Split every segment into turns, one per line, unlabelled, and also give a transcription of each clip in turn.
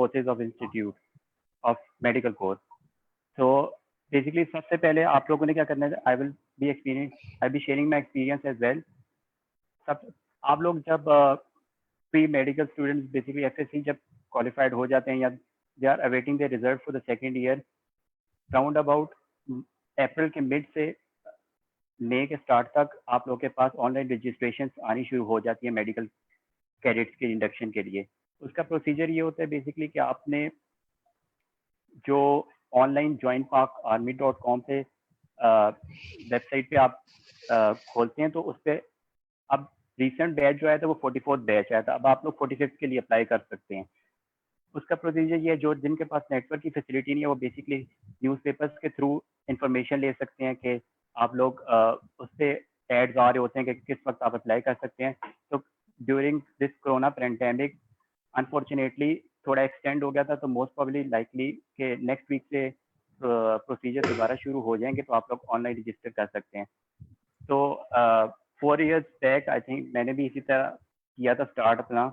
Courses of institute of medical course. तो basically सबसे पहले आप लोगों ने क्या करना है, I be sharing my experience as well. सब आप लोग जब pre medical students basically FSc जब क्वालिफाइड हो जाते हैं या they are awaiting the result for the second year, round about April के मिड से मई के स्टार्ट तक आप लोग के पास ऑनलाइन रजिस्ट्रेशन आनी शुरू हो जाती है मेडिकल कैडेट्स के इंडक्शन के लिए। उसका प्रोसीजर ये होता है बेसिकली कि आपने जो ऑनलाइन joinparkarmy.com पे वेबसाइट पे आप खोलते हैं, तो उस पर अब रिसेंट बैच जो आया था वो 44th बैच आया था, अब आप लोग 45th के लिए अप्लाई कर सकते हैं। उसका प्रोसीजर ये है, जो जिनके पास नेटवर्क की फैसिलिटी नहीं है वो बेसिकली न्यूज़पेपर्स के थ्रू इंफॉर्मेशन ले सकते हैं कि आप लोग उस पर एड्स आ रहे होते हैं कि किस वक्त आप अप्लाई कर सकते हैं। तो during this corona pandemic unfortunately थोड़ा एक्सटेंड हो गया था, तो मोस्ट प्रोबेबली लाइकली कि नेक्स्ट वीक से प्रोसीजर दोबारा शुरू हो जाएंगे, तो आप लोग ऑनलाइन रजिस्टर कर सकते हैं। तो 4 years बैक आई थिंक मैंने भी इसी तरह किया था स्टार्ट अपना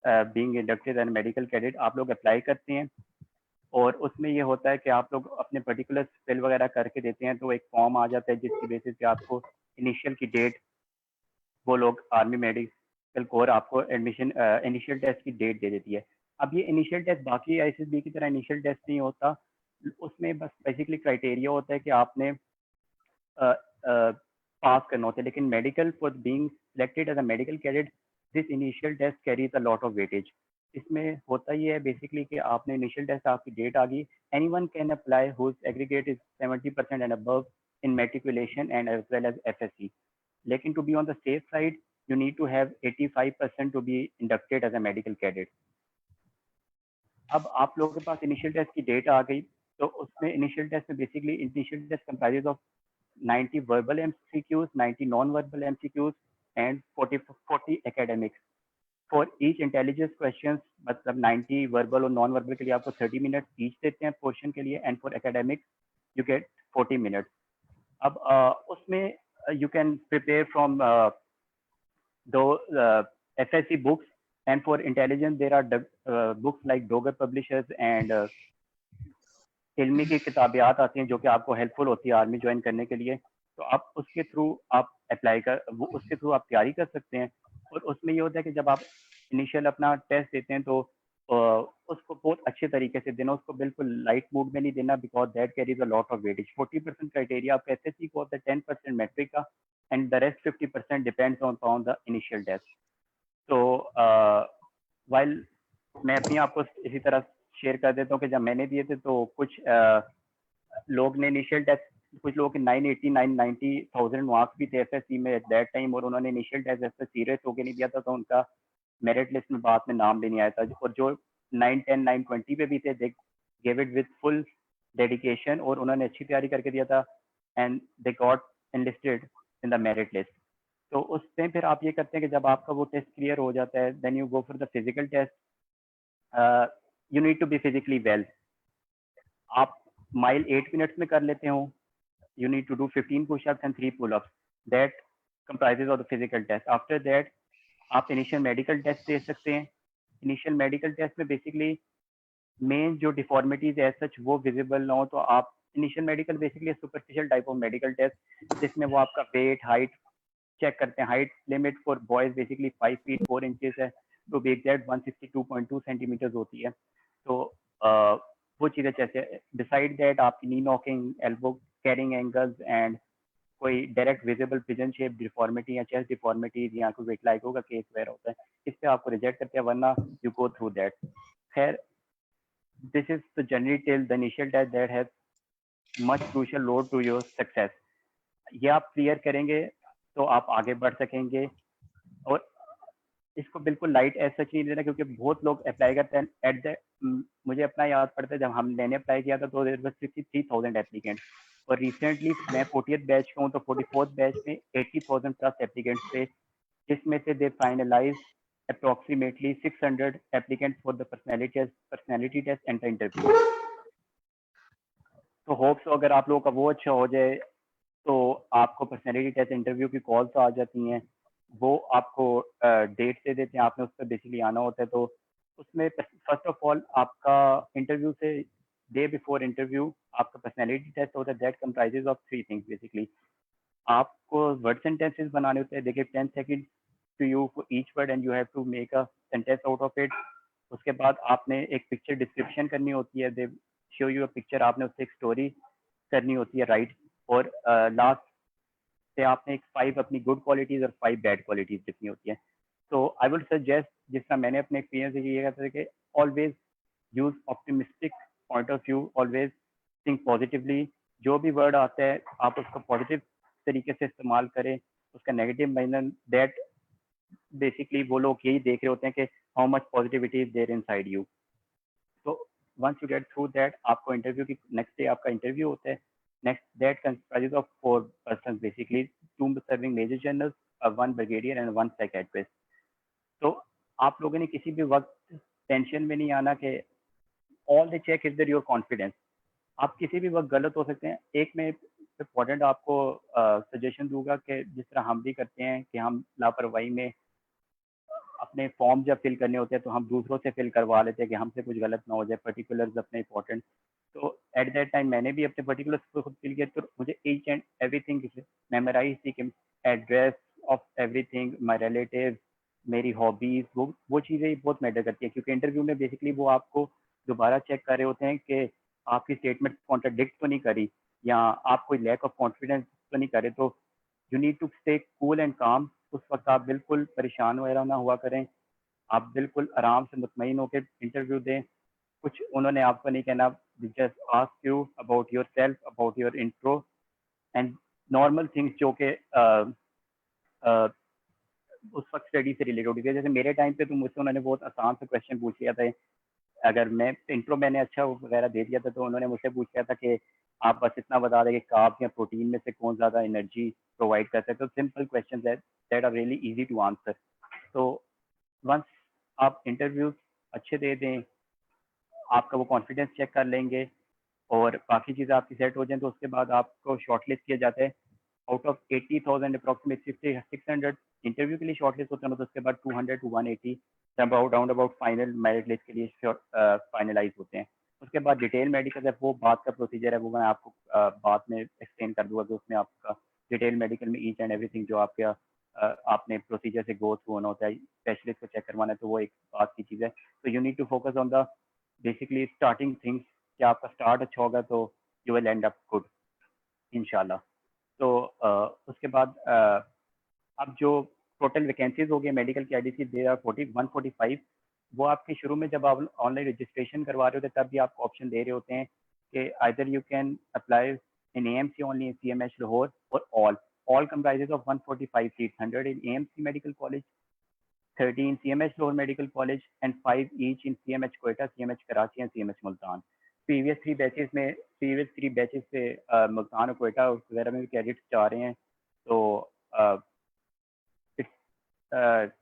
being inducted and medical cadet. आप लोग अप्लाई करते हैं और उसमें ये होता है कि आप लोग अपने पर्टिकुलर फिल वगैरह करके देते हैं, तो एक फॉर्म आ जाता है जिसकी बेसिस पे आपको इनिशियल की डेट वो लोग आर्मी मेडिकल कोर आपको एडमिशन इनिशियल टेस्ट की डेट दे देती है। अब ये इनिशियल टेस्ट बाकी आईसीएसबी की तरह इनिशियल टेस्ट नहीं होता, उसमें बस बेसिकली क्राइटेरिया होता है कि आपने पास करना होता है। लेकिन medical for being selected as a medical cadet this initial test carries a lot of weightage. इसमें होता ही है बेसिकली कि आपने इनिशियल टेस्ट आपकी डेट आ गई, anyone can apply whose aggregate is 70% and above in matriculation and as well as FSc. लेकिन to be on the safe side you need to have 85% to be inducted as a medical cadet. अब आप लोगों के पास initial test की date आ गई, तो उसमें इनिशियल टेस्ट में basically initial test comprises of 90 verbal MCQs, 90 non-verbal MCQs and 40 academics. For each intelligence questions, मतलब 90 verbal और non-verbal के लिए आपको 30 minutes each देते हैं पोर्शन के लिए, and for academics you get 40 minutes. अब उसमें you can prepare from FSC books, and for intelligence there are books like Dogar Publishers and इल्मी की किताबियात आती हैं जो कि आपको हेल्पफुल होती है आर्मी ज्वाइन करने के लिए। तो आप उसके थ्रू आप उसके थ्रू आप तैयारी कर सकते हैं। और उसमें ये होता है कि जब आप इनिशियल अपना टेस्ट देते हैं तो उसको बहुत अच्छे तरीके से देना, उसको बिल्कुल लाइट मूड में नहीं देना, because that carries a lot of weightage. 40% criteria आपका एसएससी को होता है, 10% मैट्रिक का, and the rest 50% depends on the initial test. तो वाइल मैं अपनी आपको इसी तरह शेयर कर देता हूँ कि जब मैंने दिए थे तो कुछ लोग ने इनिशियल टेस्ट, कुछ लोगों के 980-990,000 मार्क्स भी थे एफएससी में एट दैट टाइम, और उन्होंने इनिशियल टेस्ट ऐसे सीरियस होके नहीं दिया था, तो उनका मेरिट लिस्ट में बाद में नाम भी नहीं आया था। और जो 910, 920 पे भी थे, they gave it with full dedication और उन्होंने अच्छी तैयारी करके दिया था, and they got enlisted in the merit list. तो उसमें फिर आप ये करते हैं कि जब आपका वो टेस्ट क्लियर हो जाता है, then you go for the physical test. You need to be physically well. आप माइल 8 मिनट्स में कर लेते हो, you need to do 15 push-ups and 3 pull-ups. That comprises of the physical test. After that, आप initial medical test दे सकते हैं। Initial medical test में बेसिकली मेन जो डिफॉर्मिटीज है सच वो विजिबल ना हो, तो आप initial medical basically superficial type of medical test जिसमें वो आपका वेट, हाइट चेक करते हैं। Height limit for boys basically 5 feet 4 inches है, तो बी एग्जैक्ट 162.2 सेंटीमीटर होती है। तो वो चीज़ें जैसे डिसाइड दैट आपकी knee knocking, elbow carrying angles and कोई direct visible pigeon shape deformity या चेस्ट डिफॉर्मिटीज या कोई वेटलाइगो का केस वगैरह होता है, इस पे आपको रिजेक्ट करते हैं, वरना यू गो थ्रू दैट। खैर, this is the journey till the initial test that has much crucial road to your success. ये आप क्लियर करेंगे तो आप आगे बढ़ सकेंगे। और इसको बिल्कुल लाइट एज सच नहीं लेना, क्योंकि बहुत लोग अप्लाई करते हैं एट द मुझे अपना याद पड़ता है, जब मैंने अप्लाई किया था तो देयर वाज 53,000 एप्लीकेंट्स, और रिसेंटली मैं 40th बैच का हूँ, तो 44th बैच में 80,000 प्लस एप्लीकेंट्स थे, जिसमें से they finalize approximately 600 applicants for the personality test and the interview. तो होप्स अगर आप लोगों का वो अच्छा हो जाए तो आपको पर्सनैलिटी टेस्ट इंटरव्यू की कॉल्स आ जाती हैं, वो आपको डेट दे देते हैं, आपने उस पर बेसिकली आना होता है। तो उसमें फर्स्ट ऑफ ऑल आपका इंटरव्यू से डे बिफोर इंटरव्यू आपका पर्सनैलिटी टेस्ट होता है, that comprises of 3 things basically. आपको वर्ड सेंटेंसेस बनाने होते हैं, देखिए 10 second to you for each word and you have to make a sentence out of it. उसके बाद आपने एक पिक्चर डिस्क्रिप्शन करनी होती है, they show you a picture, आपने उससे एक स्टोरी करनी होती है, राइट। और लास्ट से आपने एक 5 अपनी गुड क्वालिटीज और 5 बैड क्वालिटीज लिखनी होती है। तो आई वुड सजेस्ट, जिस तरह मैंने अपने एक्सपीरियंस से किया था कि always use optimistic point of view, always think positively. जो भी वर्ड आता है आप उसको पॉजिटिव तरीके से इस्तेमाल करें, उसका नेगेटिव माइनर दैट बेसिकली वो लोग यही देख रहे होते हैं कि how much positivity is there inside you. तो once you get through that, आपको इंटरव्यू की नेक्स्ट डे आपका इंटरव्यू होता है। Next that comprises of 4 person basically, 2 serving major generals, 1 brigadier and 1 psychiatrist. तो आप लोगों ने किसी भी वक्त टेंशन में नहीं आना कि all the check is your confidence. आप किसी भी वक्त गलत हो सकते हैं। एक मैं इम्पोर्टेंट आपको सजेशन दूंगा कि जिस तरह हम भी करते हैं कि हम लापरवाही में अपने फॉर्म जब फिल करने होते हैं तो हम दूसरों से फिल करवा लेते हैं कि हमसे कुछ गलत ना हो जाए, पर्टिकुलर्स अपने इंपॉर्टेंट। तो एट दैट टाइम मैंने भी अपने पर्टिकुलर्स को खुद फिल किया, तो मुझे ईच एंड एवरीथिंग मेमोराइज थी कि address of everything, my relative, मेरी हॉबीज, वो चीज़ें बहुत मैटर करती है, क्योंकि इंटरव्यू में बेसिकली वो आपको दोबारा चेक कर रहे होते हैं कि आपकी स्टेटमेंट कॉन्ट्राडिक्ट तो नहीं करी या आप कोई लैक ऑफ कॉन्फिडेंस तो नहीं करे। तो you need to stay cool and calm. उस वक्त आप बिल्कुल परेशान वगैरह ना हुआ करें, आप बिल्कुल आराम से मुतमईन होकर इंटरव्यू दें। कुछ उन्होंने आपको नहीं कहना, just ask you about your self, about your intro and normal things जो कि उस वक्त स्टडी से रिलेटेड होती है। जैसे मेरे टाइम पे तो मुझसे उन्होंने बहुत आसान से क्वेश्चन पूछ लिया था। अगर मैं इंट्रो मैंने अच्छा वगैरह दे दिया था तो उन्होंने मुझसे पूछ लिया था कि आप बस इतना बता दें कि कार्ब्स या प्रोटीन में से कौन ज़्यादा एनर्जी प्रोवाइड करता है। तो simple question that are really easy to answer. तो वंस आप इंटरव्यूज अच्छे दे दें, आपका वो कॉन्फिडेंस चेक कर लेंगे और बाकी चीज़ें आपकी सेट हो जाएं, तो उसके बाद आपको शॉर्टलिस्ट किया जाता है। आउट ऑफ 80,000 अप्रॉक्सीमेट 600 इंटरव्यू के लिए शॉर्टलिस्ट होते हैं, तो उसके बाद 200 to 180 round about final merit list के लिए फाइनलाइज होते हैं। उसके बाद डिटेल मेडिकल है, वो बात का प्रोसीजर है, वो मैं आपको बाद में एक्सप्लेन कर दूंगा कि उसमें आपका डिटेल मेडिकल में ईच एंड एवरीथिंग जो आपके आपने प्रोसीजर से गो थ्रू होना होता है, स्पेशलिस्ट को चेक करवाना है, तो वो एक बात की चीज़ है। तो you need to focus on the basically starting things, कि आपका स्टार्ट अच्छा होगा तो you will end up good इंशाल्लाह। तो उसके बाद अब जो टोटल वैकेंसीज हो गई मेडिकल की आईडीसी, दे आर 145। वो आपके शुरू में जब आप ऑनलाइन रजिस्ट्रेशन करवा रहे होते हैं तब भी आपको ऑप्शन दे रहे होते हैं कि either you can apply in AMC only, in CMH Lahore, और all comprises of 145 seats, 100 in AMC Medical College, 30 in CMH Lahore Medical College, and 5 each in CMH Quetta, CMH Karachi, and CMH Multan. Previous three batches से मुल्तान और कोयटा वगैरह में भी cadets जा रहे हैं। तो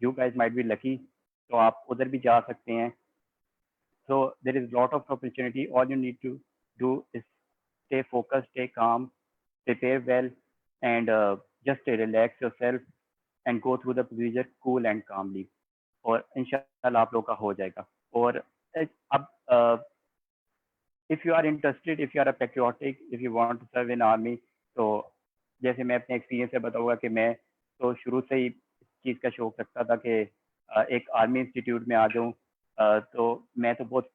you guys might be lucky, तो आप उधर भी जा सकते हैं। So there is lot of opportunity, all you need to do is stay focused, stay calm, prepare well, and just relax yourself and go through the procedure cool and calmly. और इंशाल्लाह आप लोग का हो जाएगा। और अब if you are interested, if you are a patriotic, if you want to serve in army, तो जैसे मैं अपने एक्सपीरियंस से बताऊंगा कि मैं तो शुरू से ही इस चीज़ का शौक रखता था कि एक आर्मी इंस्टीट्यूट में आ जाऊँ। तो मैं तो बहुत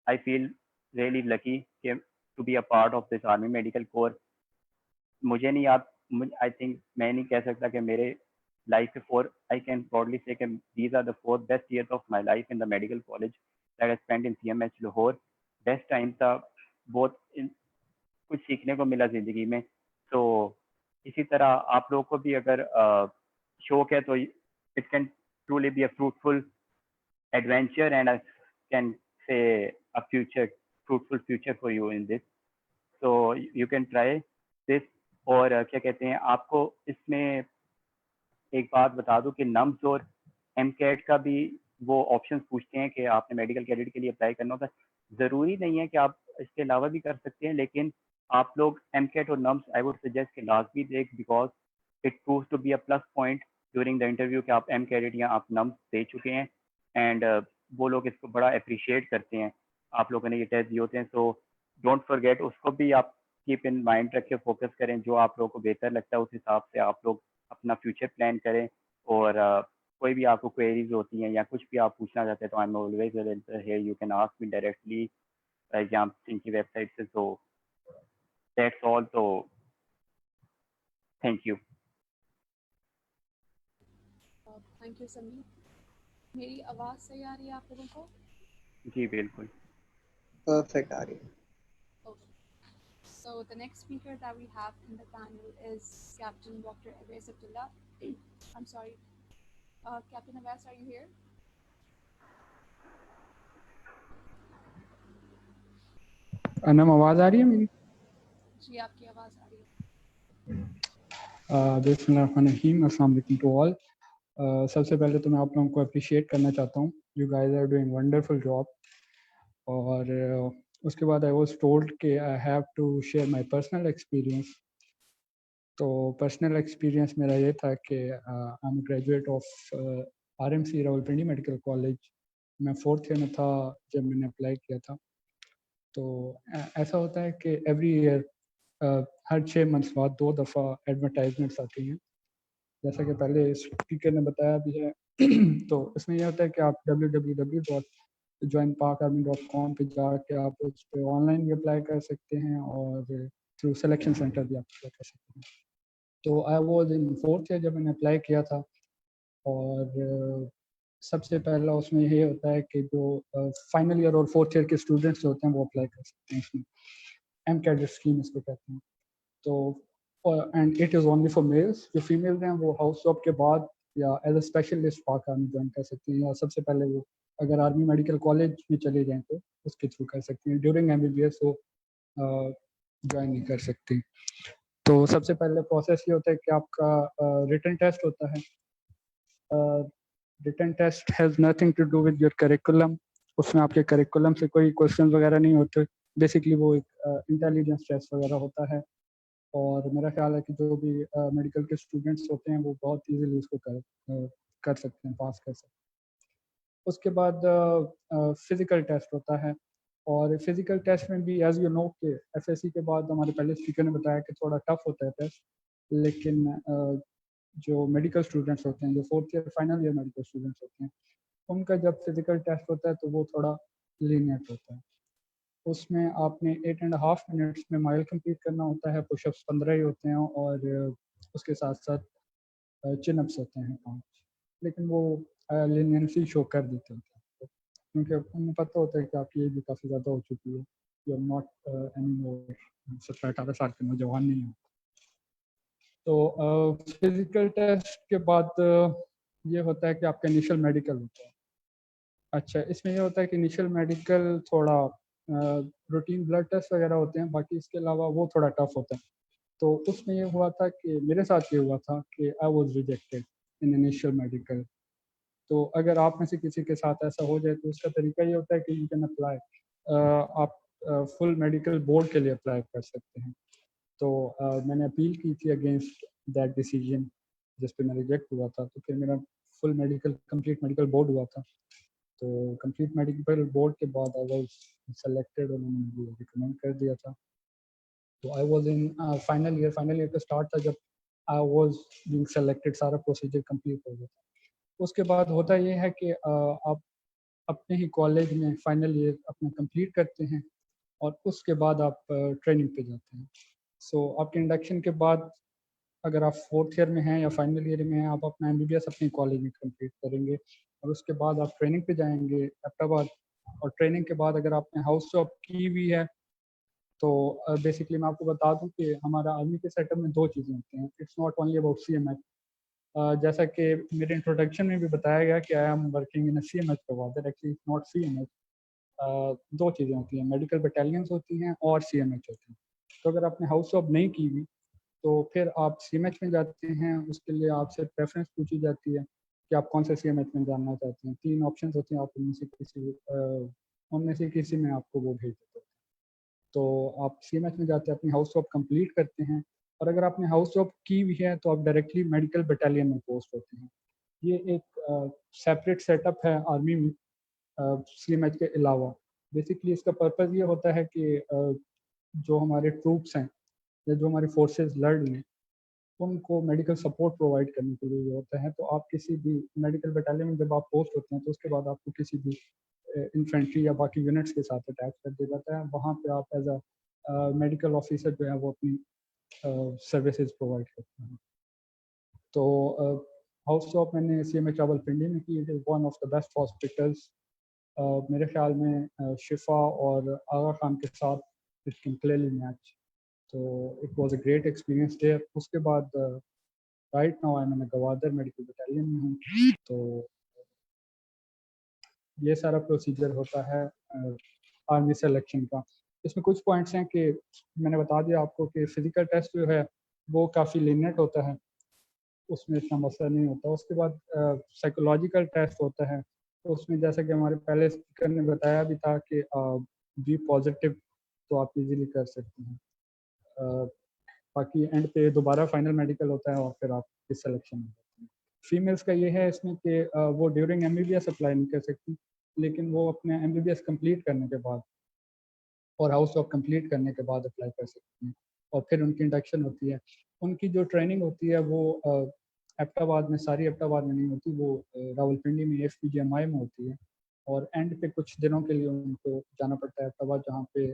आई फील रियली लकी कि to be a part of this army medical corps. मुझे नहीं याद, आई थिंक मैं नहीं कह सकता कि मेरे लाइफ के 4, आई कैन प्राउडली से कि these are the 4 best years of my life in the medical college that I spent in CMH Lahore. Best time था, बहुत कुछ सीखने को मिला ज़िंदगी में। तो इसी तरह आप लोगों को भी अगर शौक है तो it can truly be a fruitful adventure, and I can say a fruitful future for you in this. So you can try this. और क्या कहते हैं, आपको इसमें एक बात बता दूं कि नम्स और एम कैट का भी वो ऑप्शंस पूछते हैं कि आपने मेडिकल कैडेट के लिए अप्लाई करना होता है। ज़रूरी नहीं है कि आप इसके अलावा भी कर सकते हैं, लेकिन आप लोग एम कैट और नम्स आई वुड सजेस्ट कि लाजमी देख, because it proves to be a plus point during the interview कि आप एम कैडेट या आप नम्स दे चुके हैं। एंड वो लोग इसको बड़ा अप्रिशिएट करते हैं, आप लोगों ने ये टेस्ट दिए होते हैं। सो डोंट फॉरगेट, उसको भी आप कीप इन माइंड रखें, फोकस करें, जो आप लोगों को बेहतर लगता है उस हिसाब से आप लोग अपना फ्यूचर प्लान करें। और कोई भी आपको क्वेरीज होती हैं या कुछ भी आप पूछना चाहते हैं तो I am always here, you can ask me directly exam इनकी वेबसाइट से। तो दैट्स ऑल, तो thank you.
Thank you Sameer. मेरी आवाज़ सही आ रही है आप लोगों को?
जी बिल्कुल।
परफेक्ट आ रही है।
Okay. So the next speaker that we have in the panel is Captain Dr. Awais Abdullah. I'm sorry. Captain Awais, are you here?
Anam, आवाज़ आ रही है मेरी?
जी आपकी आवाज़ आ रही है।
बिस्मिल्लाहिर्रहमानिर्रहीम, अस्सलाम वालेकुम टू ऑल। सबसे पहले तो मैं आप लोगों को अप्रिशिएट करना चाहता हूँ, you guys are doing wonderful job. और उसके बाद आई वाज टोल्ड कि I have to share my personal experience. तो पर्सनल एक्सपीरियंस मेरा ये था कि I am graduate of RMC Rawalpindi medical college. मैं 4th ईयर में था जब मैंने अप्लाई किया था। तो ऐसा होता है कि एवरी ईयर हर 6 मंथ्स बाद 2 दफ़ा एडवर्टाइजमेंट्स आती हैं, जैसा कि पहले स्पीकर ने बताया भी है। तो इसमें यह होता है कि आप www.joinparkarmy.com पे जाके आप उस पर ऑनलाइन भी अप्लाई कर सकते हैं और थ्रू सिलेक्शन सेंटर भी आप अप्लाई कर सकते हैं। तो I was in 4th year जब मैंने अप्लाई किया था। और सबसे पहला उसमें ये होता है कि जो फाइनल ईयर और 4th ईयर के स्टूडेंट्स होते हैं वो अप्लाई कर सकते हैं इसमें, एम कैडेट स्कीम इसको कहते हैं। तो and it is only for mails. जो फीमेल्स हैं वो हाउस जॉब के बाद या एज अ स्पेशलिस्ट पाक आर्मी ज्वाइन कर सकती हैं, या सबसे पहले वो अगर आर्मी मेडिकल कॉलेज में चले जाएं तो उसके थ्रू कर सकती हैं। ड्यूरिंग MBBS वो ज्वाइन नहीं कर सकती। तो सबसे पहले प्रोसेस ये होता है कि आपका रिटन टेस्ट होता है। Written test has nothing to do with your curriculum. उसमें आपके करिकुलम से कोई क्वेश्चन वगैरह नहीं होते। बेसिकली वो एक इंटेलिजेंस टेस्ट वगैरह होता है। और मेरा ख्याल है कि जो भी मेडिकल के स्टूडेंट्स होते हैं वो बहुत इजीली उसको कर सकते हैं, पास कर सकते हैं। उसके बाद फिज़िकल टेस्ट होता है। और फिज़िकल टेस्ट में भी एज यू नो कि FSC के बाद हमारे पहले स्पीकर ने बताया कि थोड़ा टफ होता है टेस्ट। लेकिन जो मेडिकल स्टूडेंट्स होते हैं, जो 4th year final year medical students होते हैं, उनका जब फिज़िकल टेस्ट होता है तो वो थोड़ा लीनियंट होता है। उसमें आपने 8.5 मिनट्स में माइल कंप्लीट करना होता है। पुशअप्स 15 ही होते हैं और उसके साथ साथ चिनअप्स होते हैं 5। लेकिन वो लीनियंसी शो कर देते हैं क्योंकि उन्हें पता होता है कि आपकी एज भी काफ़ी ज़्यादा हो चुकी है, you are not any more 17-18 साल के नौजवान नहीं हो। तो फिज़िकल टेस्ट के बाद ये होता है कि आपका इनिशियल मेडिकल होता है। अच्छा, इसमें ये होता है कि इनिशियल मेडिकल थोड़ा रूटीन ब्लड टेस्ट वगैरह होते हैं, बाकी इसके अलावा वो थोड़ा टफ होता है। तो उसमें ये हुआ था कि मेरे साथ ये हुआ था कि I was rejected in initial medical. तो अगर आप में से किसी के साथ ऐसा हो जाए तो उसका तरीका ये होता है कि यू कैन अप्लाई, आप फुल मेडिकल बोर्ड के लिए अप्लाई कर सकते हैं। तो मैंने अपील की थी अगेंस्ट दैट डिसीजन जिस पे मैं रिजेक्ट हुआ था। तो फिर मेरा full medical complete medical board हुआ था। तो कंप्लीट मेडिकल बोर्ड के बाद आई वाज सेलेक्टेड, उन्होंने मुझे रिकमेंड कर दिया था। तो I was in final year का स्टार्ट था जब आई वाज बीइंग सेलेक्टेड, सारा प्रोसीजर कंप्लीट हो गया था। उसके बाद होता ये है कि आप अपने ही कॉलेज में फाइनल ईयर अपना कंप्लीट करते हैं और उसके बाद आप ट्रेनिंग पे जाते हैं। सो आपके इंडक्शन के बाद अगर आप 4th ईयर में हैं या फाइनल ईयर में हैं, आप अपना MBBS अपने कॉलेज में कंप्लीट करेंगे और उसके बाद आप ट्रेनिंग पे जाएंगे अहमदाबाद। और ट्रेनिंग के बाद अगर आपने हाउस जॉब की हुई है तो बेसिकली मैं आपको बता दूं कि हमारा आर्मी के सेटअप में 2 चीज़ें होती हैं। It's not only about CMH। जैसा कि मेरे इंट्रोडक्शन में भी बताया गया कि I am working in CMH provider, actually it's not CMH। 2 चीज़ें होती हैं, मेडिकल बटालियंस होती हैं और CMH होती हैं। तो अगर आपने हाउस जॉब नहीं की हुई तो फिर आप CMH में जाते हैं। उसके लिए आपसे प्रेफरेंस पूछी जाती है कि आप कौन से CMH में जानना चाहते हैं। 3 ऑप्शन होते हैं, आप उनमें से किसी में आपको वो भेज देते हैं। तो आप CMH में जाते हैं, अपनी हाउस जॉब कंप्लीट करते हैं और अगर आपने हाउस जॉब की हुई है तो आप डायरेक्टली मेडिकल बटालियन में पोस्ट होते हैं। ये एक सेपरेट सेटअप है आर्मी में CMH के अलावा। बेसिकली इसका पर्पज़ ये होता है कि जो हमारे ट्रूप्स हैं या जो हमारी फोर्सेस लड़ रही हैं उनको मेडिकल सपोर्ट प्रोवाइड करने के लिए ये होता है। तो आप किसी भी मेडिकल बटालियन में जब आप पोस्ट होते हैं तो उसके बाद आपको किसी भी इन्फेंट्री या बाकी यूनिट्स के साथ अटैच कर दिया जाता है। वहाँ पे आप एज अ मेडिकल ऑफिसर जो है वो अपनी सर्विसेज प्रोवाइड करते हैं। तो हाउस जॉब मैंने CMH रावलपिंडी में की। It is one of the best hospitals. मेरे ख्याल में शिफा और आगा खान के साथ इट कैन क्लियरली मैच। तो it was a great experience there. उसके बाद right now I am in Gwadar medical battalion में हूँ। तो ये सारा प्रोसीजर होता है आर्मी सिलेक्शन का। इसमें कुछ पॉइंट्स हैं कि मैंने बता दिया आपको कि फ़िज़िकल टेस्ट जो है वो काफ़ी लीनियंट होता है, उसमें इतना मसला नहीं होता। उसके बाद साइकोलॉजिकल टेस्ट होता है। तो उसमें जैसा कि हमारे पहले स्पीकर ने बताया भी था कि बी पॉजिटिव तो आप इजीली कर सकते हैं। बाकी एंड पे दोबारा फाइनल मेडिकल होता है और फिर आप इस सिलेक्शन में होते हैं। फीमेल्स का ये है इसमें कि वो ड्यूरिंग MBBS अप्लाई नहीं कर सकती, लेकिन वो अपने MBBS कंप्लीट करने के बाद और हाउस जॉब कंप्लीट करने के बाद अप्लाई कर सकती हैं और फिर उनकी इंडक्शन होती है। उनकी जो ट्रेनिंग होती है वो एबटाबाद में, सारी एबटाबाद में नहीं होती, वो रावलपिंडी में FPGMI में होती है। और एंड पे कुछ दिनों के लिए उनको जाना पड़ता है एबटाबाद, जहाँ पे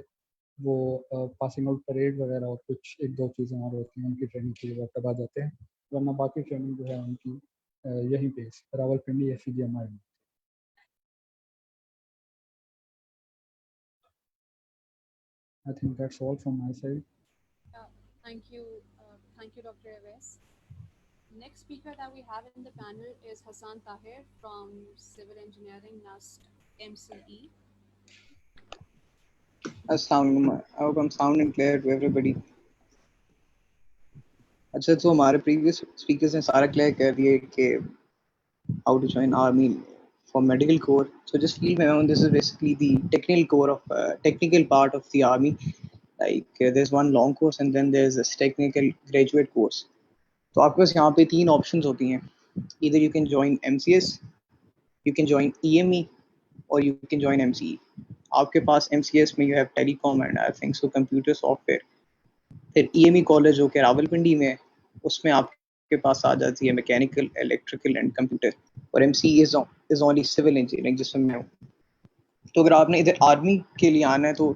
वो पासिंग आउट परेड वगैरह और कुछ एक दो चीज़ें और होती हैं उनकी ट्रेनिंग के लिए वो एबटाबाद जाते हैं। वरना बाकी ट्रेनिंग जो है उनकी यहीं पे रावलपिंडी FPGMI में। I think that's all from my side.
Thank you, Dr. Abbas. Next speaker that we have in the panel is Hassan Tahir from Civil Engineering, NUST MCE.
Assalamualaikum. I hope I'm sounding clear to everybody. अच्छा, तो हमारे previous speakers ने सारा clear कर दिया कि how to join army for medical corps. So just feel my own. This is basically the technical core of technical part of the army. Like there's one long course and then there's this technical graduate course. तो आपके पास यहाँ पे 3 options होती हैं. Either you can join MCS, you can join EME, or you can join MCE. आपके पास MCS में you have telecom and I think so computer software. फिर EME college जो कि रावलपिंडी में, उसमें आपके पास आ जाती है मैकेनिकल, इलेक्ट्रिकल एंड कंप्यूटर. और MCE is only civil engineering, जिसमें मैं हूँ. तो अगर आपने इधर आर्मी के लिए आना है तो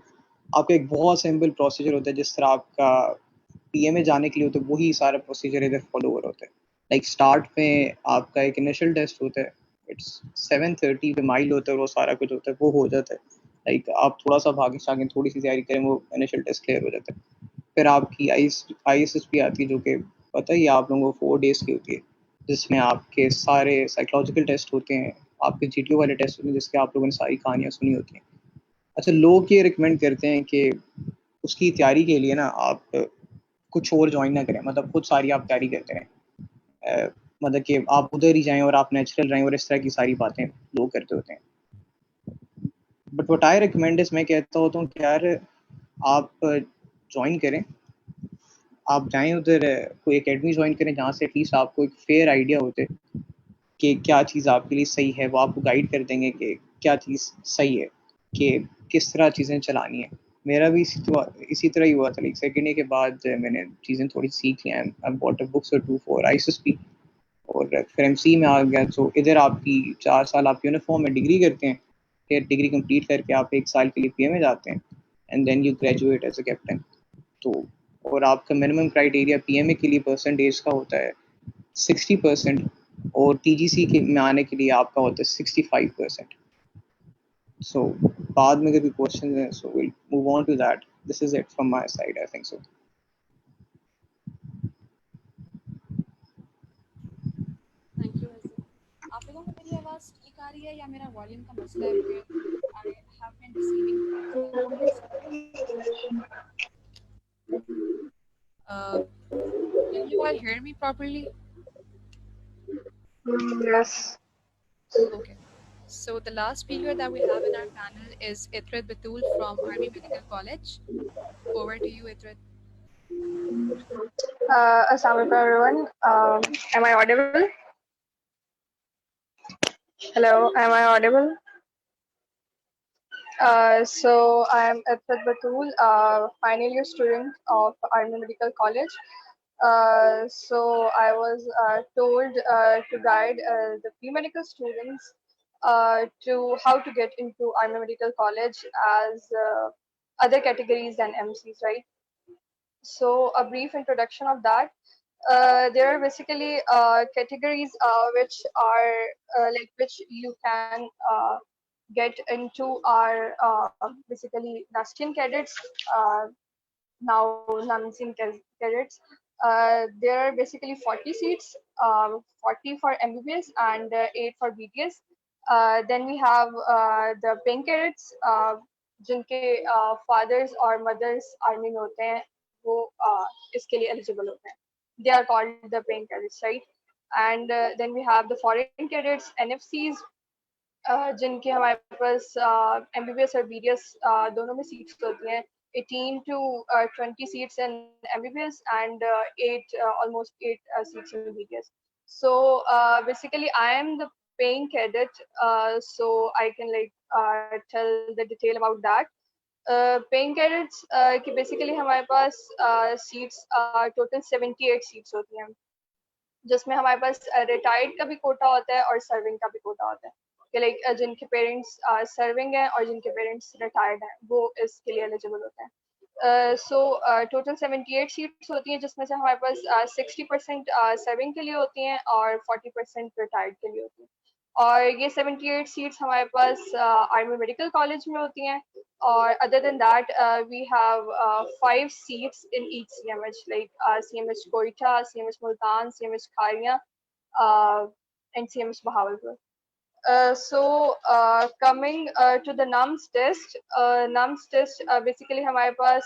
आपका एक बहुत सिंपल प्रोसीजर होता है. जिस तरह आपका PMA जाने के लिए होता है वही सारा प्रोसीजर इधर फॉलो हो रहा होता है. लाइक स्टार्ट में आपका एक इनिशियल टेस्ट होता है. इट्स 730 पे माइल होता है, वो सारा कुछ होता है, वो हो जाता है. लाइक आप थोड़ा सा भागे शागे थोड़ी सी तैयारी करें, वो इनिशियल टेस्ट क्लियर हो जाता है. फिर आपकी ISSP आती है, जो कि पता ही आप लोगों को 4 डेज़ की होती है, जिसमें आपके सारे साइकोलॉजिकल टेस्ट होते हैं, आपके GTO वाले टेस्ट होते हैं, जिसके आप लोगों ने सारी कहानियाँ सुनी होती हैं. अच्छा, लोग ये रिकमेंड करते हैं कि उसकी तैयारी के लिए ना आप कुछ और ज्वाइन ना करें, मतलब खुद सारी आप तैयारी करते रहें, मतलब कि आप उधर ही जाएं और आप नेचुरल रहें, और इस तरह की सारी बातें लोग करते होते हैं. But what I recommend is, मैं कहता होता हूँ कि यार आप ज्वाइन करें, आप जाएं उधर कोई एकेडमी ज्वाइन करें जहाँ से एटलीस्ट आपको एक फेयर आइडिया होते कि क्या चीज़ आपके लिए सही है. वो आपको गाइड कर देंगे कि क्या चीज़ सही है, कि किस तरह चीज़ें चलानी है. मेरा भी इसी तरह ही हुआ था. लाइक सेकेंड ईयर के बाद मैंने चीज़ें थोड़ी सीख ली. आई बॉट अ बुक्स और 2 फॉर ISSP, और फिर MCE में आ गया. तो इधर आपकी 4 साल आप यूनिफॉर्म में डिग्री करते हैं, फिर डिग्री कंप्लीट करके आप 1 साल के लिए PMA जाते हैं, and then you graduate as a captain. तो और आपका मिनिमम क्राइटेरिया PMA के लिए परसेंटेज का होता है 60%, और TGC के में आने के लिए आपका होता है 65%. सो बाद में कभी क्वेश्चन है, so will move on to that. This is it from my side, I think so.
Thank you, Hassan. आप लोगों को मेरी आवाज़ ठीक आ रही है या मेरा वॉल्यूम का मसला है? Because I have been receiving can you all hear me properly?
Yes.
Okay. So the last speaker that we have in our panel is Itrit Batul from Army Medical College. Over to you, Itrit.
Assalamualaikum everyone. Am I audible? Hello, am I audible? So I'm Ethad Batul, final year student of Army Medical College. So I was told to guide the pre-medical students to how to get into Army Medical College as other categories than MCs, right? So a brief introduction of that. There are basically categories which are which you can get into our basically Nastian cadets, now Namsin cadets. There are basically 40 seats, 40 for MBBS and 8 for BTS. Then we have the pink cadets, जिनके fathers और mothers army में होते हैं, वो इसके लिए eligible होते हैं. They are called the pink cadets, right? And then we have the foreign cadets, NFCs, जिनके हमारे पास MBBS और BDS दोनों में सीट्स होती हैं. 18 to 20 seats in MBBS and 8 almost 8 seats in BDS. So basically, I am the paying cadet, so I can tell the detail about that. Paying cadets कि basically हमारे पास seats total 78 seats होती हैं, जिसमें हमारे पास retired का भी कोटा होता है और सर्विंग का भी कोटा होता है कि जिनके पेरेंट्स सर्विंग हैं और जिनके पेरेंट्स रिटायर्ड हैं वो इसके लिए एलिजिबल होते हैं. सो टोटल 78 सीट्स होती हैं, जिसमें से हमारे पास 60% सर्विंग के लिए होती हैं और 40% रिटायर्ड के लिए होती हैं. और ये 78 सीट्स हमारे पास आर्मी मेडिकल कॉलेज में होती हैं. और other than that we have 5 seats in each CMH, like CMH Koita, CMH Multan, CMH Khariya, and CMH Bahawalpur. Coming to the NUMS test, basically हमारे पास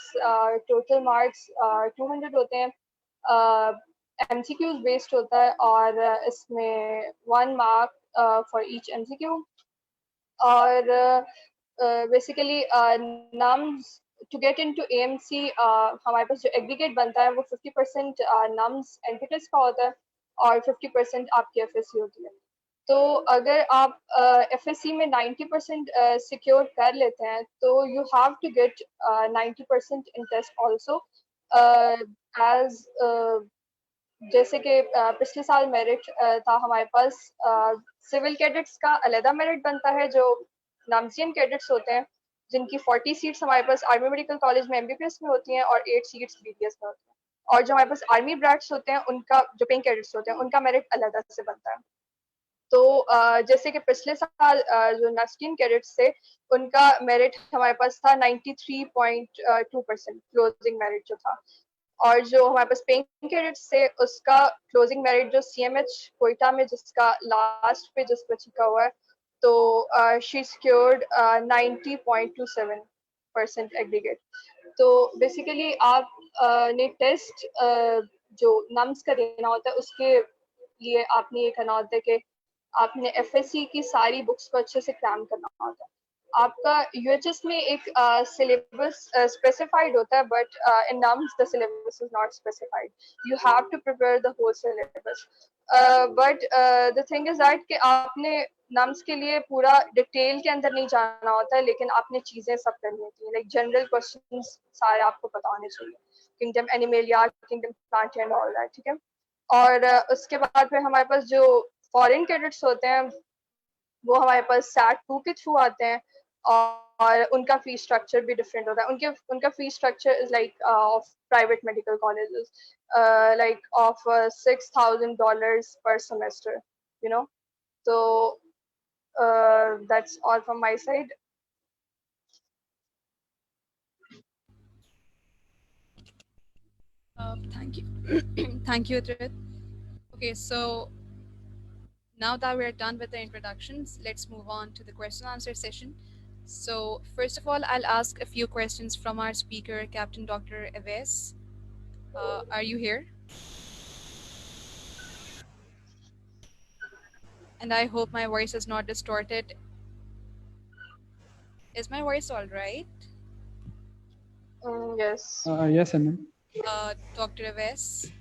total marks 200 होते हैं. MCQs based होता है और इसमें 1 mark for each MCQ. और basically NUMS to get into AMC हमारे पास जो aggregate बनता है वो 50% NUMS entities का होता है और 50% आपकी FSC होती है. तो अगर आप FSC में 90% सिक्योर कर लेते हैं तो you have to get 90% in test also, as जैसे कि पिछले साल मेरिट था हमारे पास. सिविल कैडेट्स का अलग मेरिट बनता है जो नामसियन कैडेट्स होते हैं, जिनकी 40 सीट्स हमारे पास आर्मी मेडिकल कॉलेज में MBBS में होती हैं और 8 सीट्स BDS में होती हैं. और जो हमारे पास आर्मी ब्रैट्स होते हैं उनका, जो पेइंग कैडेट्स होते हैं, उनका मेरिट अलग से बनता है. तो जैसे कि पिछले साल जो नास्टिन कैडेट्स थे उनका मेरिट हमारे पास था 93.2% क्लोजिंग मेरिट जो था. और जो हमारे पास पेइंग कैडेट्स थे उसका क्लोजिंग मेरिट जो CMH कोयटा में जिसका लास्ट पे जिस पर चिका हुआ है, तो शी सिक्योर्ड 90.27% एग्रीगेट. तो बेसिकली आप ने टेस्ट जो नम्स का देना होता है उसके लिए आपने ये करना होता है कि आपने FSC की सारी बुक्स को अच्छे से क्रैम करना होता है. आपका UHS में एक सिलेबस स्पेसिफाइड होता है, but in NUMS the syllabus is not specified. You have to prepare the whole syllabus. But the thing is that कि आपने नम्स के लिए पूरा डिटेल के अंदर नहीं जाना होता है, लेकिन आपने चीजें सब करनी होती हैं. लाइक जनरल क्वेश्चंस सारे आपको पता होने चाहिए, kingdom animalia, kingdom plant and all that, ठीक है. और उसके बाद फिर हमारे पास जो फॉरेन कैडेट्स होते हैं वो हमारे पास SAT-2 के थ्रू आते हैं और उनका फी स्ट्रक्चर भी डिफरेंट होता है. उनका fee structure is like of private medical colleges, like of $6,000 per semester, you know. So that's all from my side.
Thank you. Thank you, Adrit. Okay, so now that we're done with the introductions, let's move on to the question and answer session. So first of all, I'll ask a few questions from our speaker, Captain Dr. Aves. Are you here? And I hope my voice is not distorted. Is my voice all right?
Yes.
Yes, Anand.
Dr. Aves.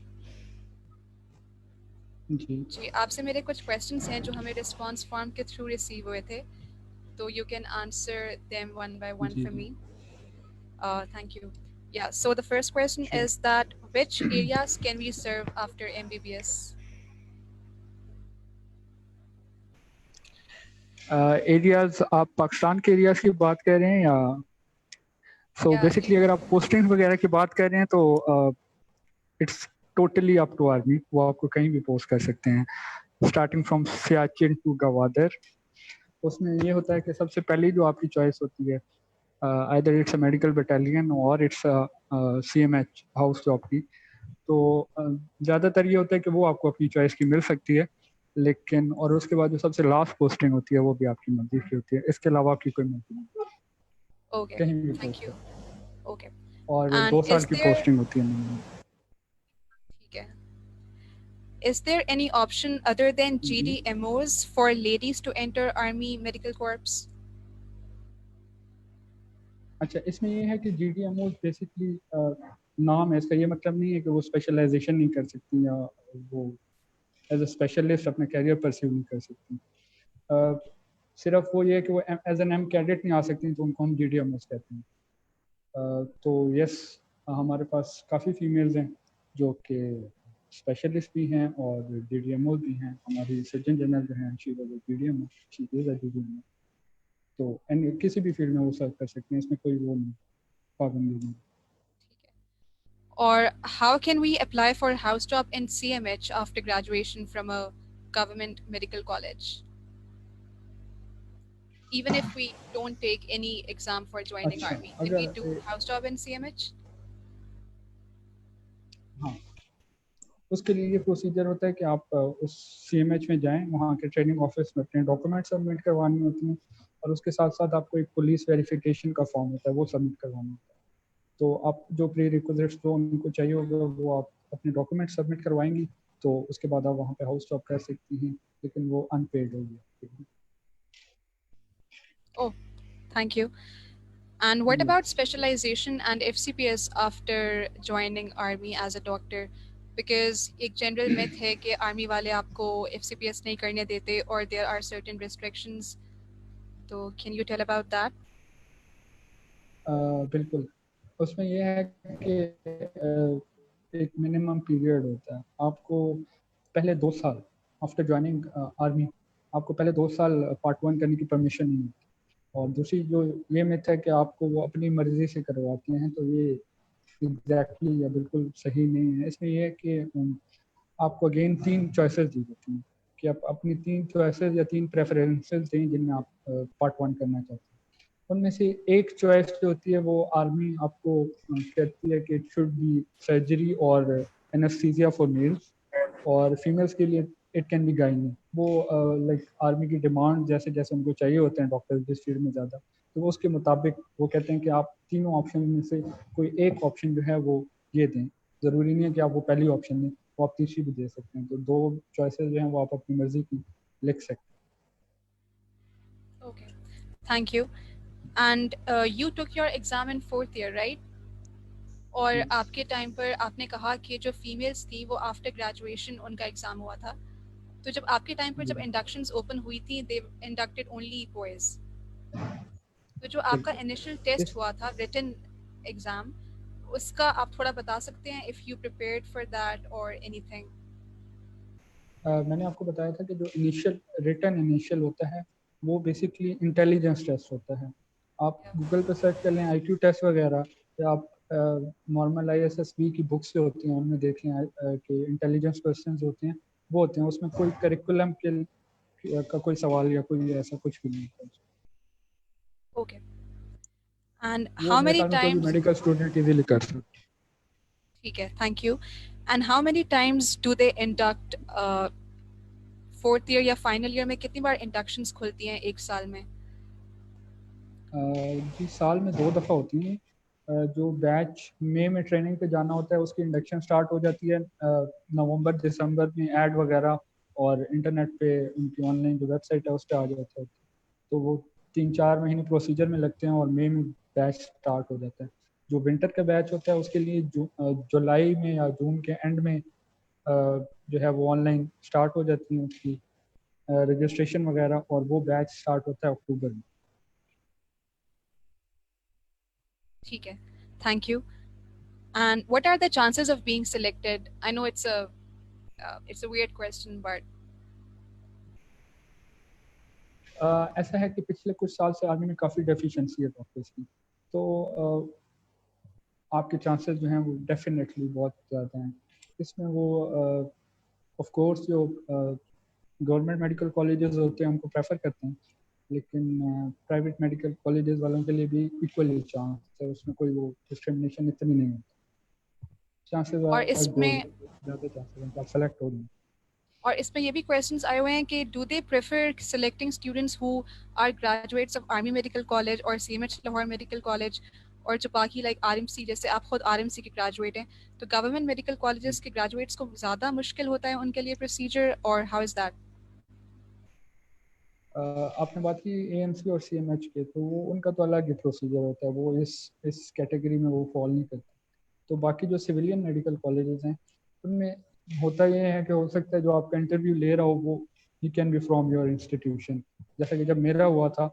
जी आपसे मेरे कुछ questions हैं जो हमें response form के through receive हुए थे. so you can answer them one by one
जी
for
जी
me. Thank you. Yeah, so the first question
sure.
is that which areas can we serve after MBBS?
Areas आप पाकिस्तान के areas की बात कर रहे हैं या सो
Yeah,
बेसिकली अगर आप पोस्टिंग वगैरह की बात कर रहे हैं तो it's totally up to army, वो आपको कहीं भी पोस्ट कर सकते हैं, starting from Siachen to Gwadar. उसमें ये होता है कि सबसे पहले जो आपकी चॉइस होती है either it's a medical battalion और इट्स CMH हाउस जॉब की। तो ज़्यादातर ये होता है कि वो आपको अपनी चॉइस की मिल सकती है, लेकिन और उसके बाद जो सबसे लास्ट पोस्टिंग होती है वो भी आपकी मर्जी की होती है, इसके अलावा आपकी कोई मर्जी नहीं,
okay,
कहीं भी
thank
पोस्ट
you.
कर।
Okay,
और
and
2 साल
is
की
there,
पोस्टिंग होती है minimum।
ठीक है, is there any option other than
ji
GDMOs for ladies to enter Army Medical Corps?
अच्छा, इसमें ये है कि GDMO बेसिकली नाम है इसका, ये मतलब नहीं है कि वो स्पेशलाइजेशन नहीं कर सकती या वो एज अ स्पेशलिस्ट अपना कैरियर परस्यू नहीं कर सकती। सिर्फ वो ये है कि वो एज एन कैडेट नहीं आ सकती, तो उनको हम GDMOs कहते हैं। तो यस, हमारे पास काफ़ी फीमेल्स हैं जो कि स्पेशलिस्ट भी हैं और GDMO भी हैं। हमारी सर्जन जनरल जो हैं she was GDMO, she is a GDMO। तो एंड किसी भी फील्ड में वो सर्व कर सकते हैं, इसमें कोई वो नहीं, पाबंदी नहीं।
Or how can we apply for house job in CMH after graduation from a government medical college? Even if we don't take any exam for joining
अच्छा,
Army, can we do
अगर
house job in CMH?
हाँ, उसके लिए ये procedure होता है कि आप उस CMH में जाएं, वहाँ के ट्रेनिंग ऑफिस में अपने डॉक्यूमेंट सबमिट करवाने होते हैं, और उसके साथ साथ आपको एक पुलिस वेरिफिकेशन का फॉर्म होता है, वो सबमिट करवाना होता है। तो आप जो प्री रिक्विजिट्स जो उनको चाहिए होगा वो आप अपने डॉक्यूमेंट सबमिट करवाएंगी, तो उसके बाद आप वहाँ पे हाउस जॉब कर सकती हैं, लेकिन वो अनपेड होगी।
Oh, thank you. And what
Yeah.
about specialization and FCPS after joining Army as a doctor? Because एक general myth है कि Army वाले आपको FCPS नहीं करने देते, or there are certain restrictions. So can you tell about that?
बिल्कुल, उसमें ये है कि एक मिनिमम पीरियड होता है। आपको पहले 2 साल आफ्टर ज्वाइनिंग आर्मी, आपको पहले 2 साल पार्ट 1 करने की परमिशन नहीं होती। और दूसरी जो ये मिथ है कि आपको वो अपनी मर्जी से करवाते हैं, तो ये एग्जैक्टली या बिल्कुल सही नहीं है। इसमें ये है कि आपको अगेन 3 चॉइसेस दी जाती हैं कि आप अपनी 3 चॉइसेस या 3 प्रेफरेंसेस दें जिनमें आप पार्ट 1 करना चाहते हैं। उनमें से एक चॉइस जो होती है वो आर्मी आपको कहती है कि इट शुड बी सर्जरी और एनेस्थीसिया फॉर मेल्स, और फीमेल्स के लिए इट कैन बी गायनी। वो लाइक आर्मी की डिमांड जैसे जैसे उनको चाहिए होते हैं डॉक्टर जिस फील्ड में ज़्यादा, तो वो उसके मुताबिक वो कहते हैं कि आप तीनों ऑप्शन में से कोई एक ऑप्शन जो है वो ये दें। ज़रूरी नहीं है कि आप वो पहली ऑप्शन दें, वो आप तीसरी भी दे सकते हैं। तो 2 चॉइसेस जो हैं वो आप अपनी मर्जी की लिख सकते हैं।
Okay, thank you. And you took your exam in 4th year, right? और
Yes.
आपके टाइम पर आपने कहा कि जो फीमेल्स थी वो आफ्टर ग्रेजुएशन उनका एग्जाम हुआ था, तो जब आपके टाइम पर जब इंडक्शंस ओपन हुई थी दे इंडक्टेड ओनली बॉयज। तो जो आपका इनिशियल टेस्ट हुआ था रिटन एग्जाम, उसका आप थोड़ा बता सकते हैं if you prepared for that और एनीथिंग?
मैंने आपको बताया था कि जो इनिशियल होता है वो बेसिकली इंटेलिजेंस टेस्ट होता है। आप गूगल पे सर्च कर लें IQ टेस्ट वगैरह, या आप नॉर्मल ISSB की बुक्स जो होती हैं उनमें देखें कि इंटेलिजेंस क्वेश्चंस होते हैं, वो होते हैं। उसमें कोई करिकुलम के का कोई सवाल या कोई ऐसा कुछ भी नहीं होता।
ओके, एंड
वो
हाउ
मेरे
मेनी
ख्याल में कोई भी
टाइम्स,
मेडिकल स्टूडेंट इजीली कर सकता है।
ठीक है, thank you. And how many times do they induct 4th year या फाइनल ईयर में कितनी बार इंडक्शंस खुलती हैं एक साल में?
जी, साल में 2 दफ़ा होती हैं। जो बैच मई में ट्रेनिंग पे जाना होता है उसकी इंडक्शन स्टार्ट हो जाती है नवंबर दिसंबर में, ऐड वगैरह और इंटरनेट पे उनकी ऑनलाइन जो वेबसाइट है उस पर आ जाता है। तो वो 3-4 महीने प्रोसीजर में लगते हैं और मई में बैच स्टार्ट हो जाता है। जो विंटर का बैच होता है उसके लिए जुलाई में या जून के एंड में जो है वो ऑनलाइन स्टार्ट हो जाती है उसकी रजिस्ट्रेशन वगैरह, और वो बैच स्टार्ट होता है अक्टूबर में।
ठीक है, thank you. And what are the chances of being selected? I know it's a weird question, but
ऐसा है कि पिछले कुछ साल से आर्मी में काफ़ी डेफिशिएंसी है डॉक्टर्स की, तो आपके चांसेस जो हैं वो डेफिनेटली बहुत ज़्यादा हैं। इसमें वो ऑफ कोर्स जो गवर्नमेंट मेडिकल कॉलेजेस होते हैं उनको प्रेफर करते हैं, लेकिन प्राइवेट मेडिकल कॉलेजेस वालों के लिए भी इक्वली चांस है, उसमें कोई वो डिस्क्रिमिनेशन इतनी नहीं होती। चांसेस
और
आर
इसमें
ज़्यादा चांसेस हैं कि आप सेलेक्ट हो जाएं।
और इसमें ये भी क्वेश्चंस आए हुए हैं कि do they prefer selecting students who are graduates of army medical college और सीएमएच लाहौर मेडिकल कॉलेज, और जो बाकी लाइक आरएमसी, जैसे आप खुद आरएमसी के ग्रेजुएट हैं, तो गवर्नमेंट मेडिकल कॉलेजेस के ग्रेजुएट्स को ज़्यादा मुश्किल होता है उनके लिए प्रोसीजर, और हाउ इज़ दैट?
आपने बात की एएमसी और सीएमएच के, तो वो उनका तो अलग ही प्रोसीजर होता है, वो इस कैटेगरी में वो फॉल नहीं करते। तो बाकी जो सिविलियन मेडिकल कॉलेजेस हैं उनमें होता ये है कि हो सकता है जो आपका इंटरव्यू ले रहा हो वो he can be from your institution. जैसा कि जब मेरा हुआ था,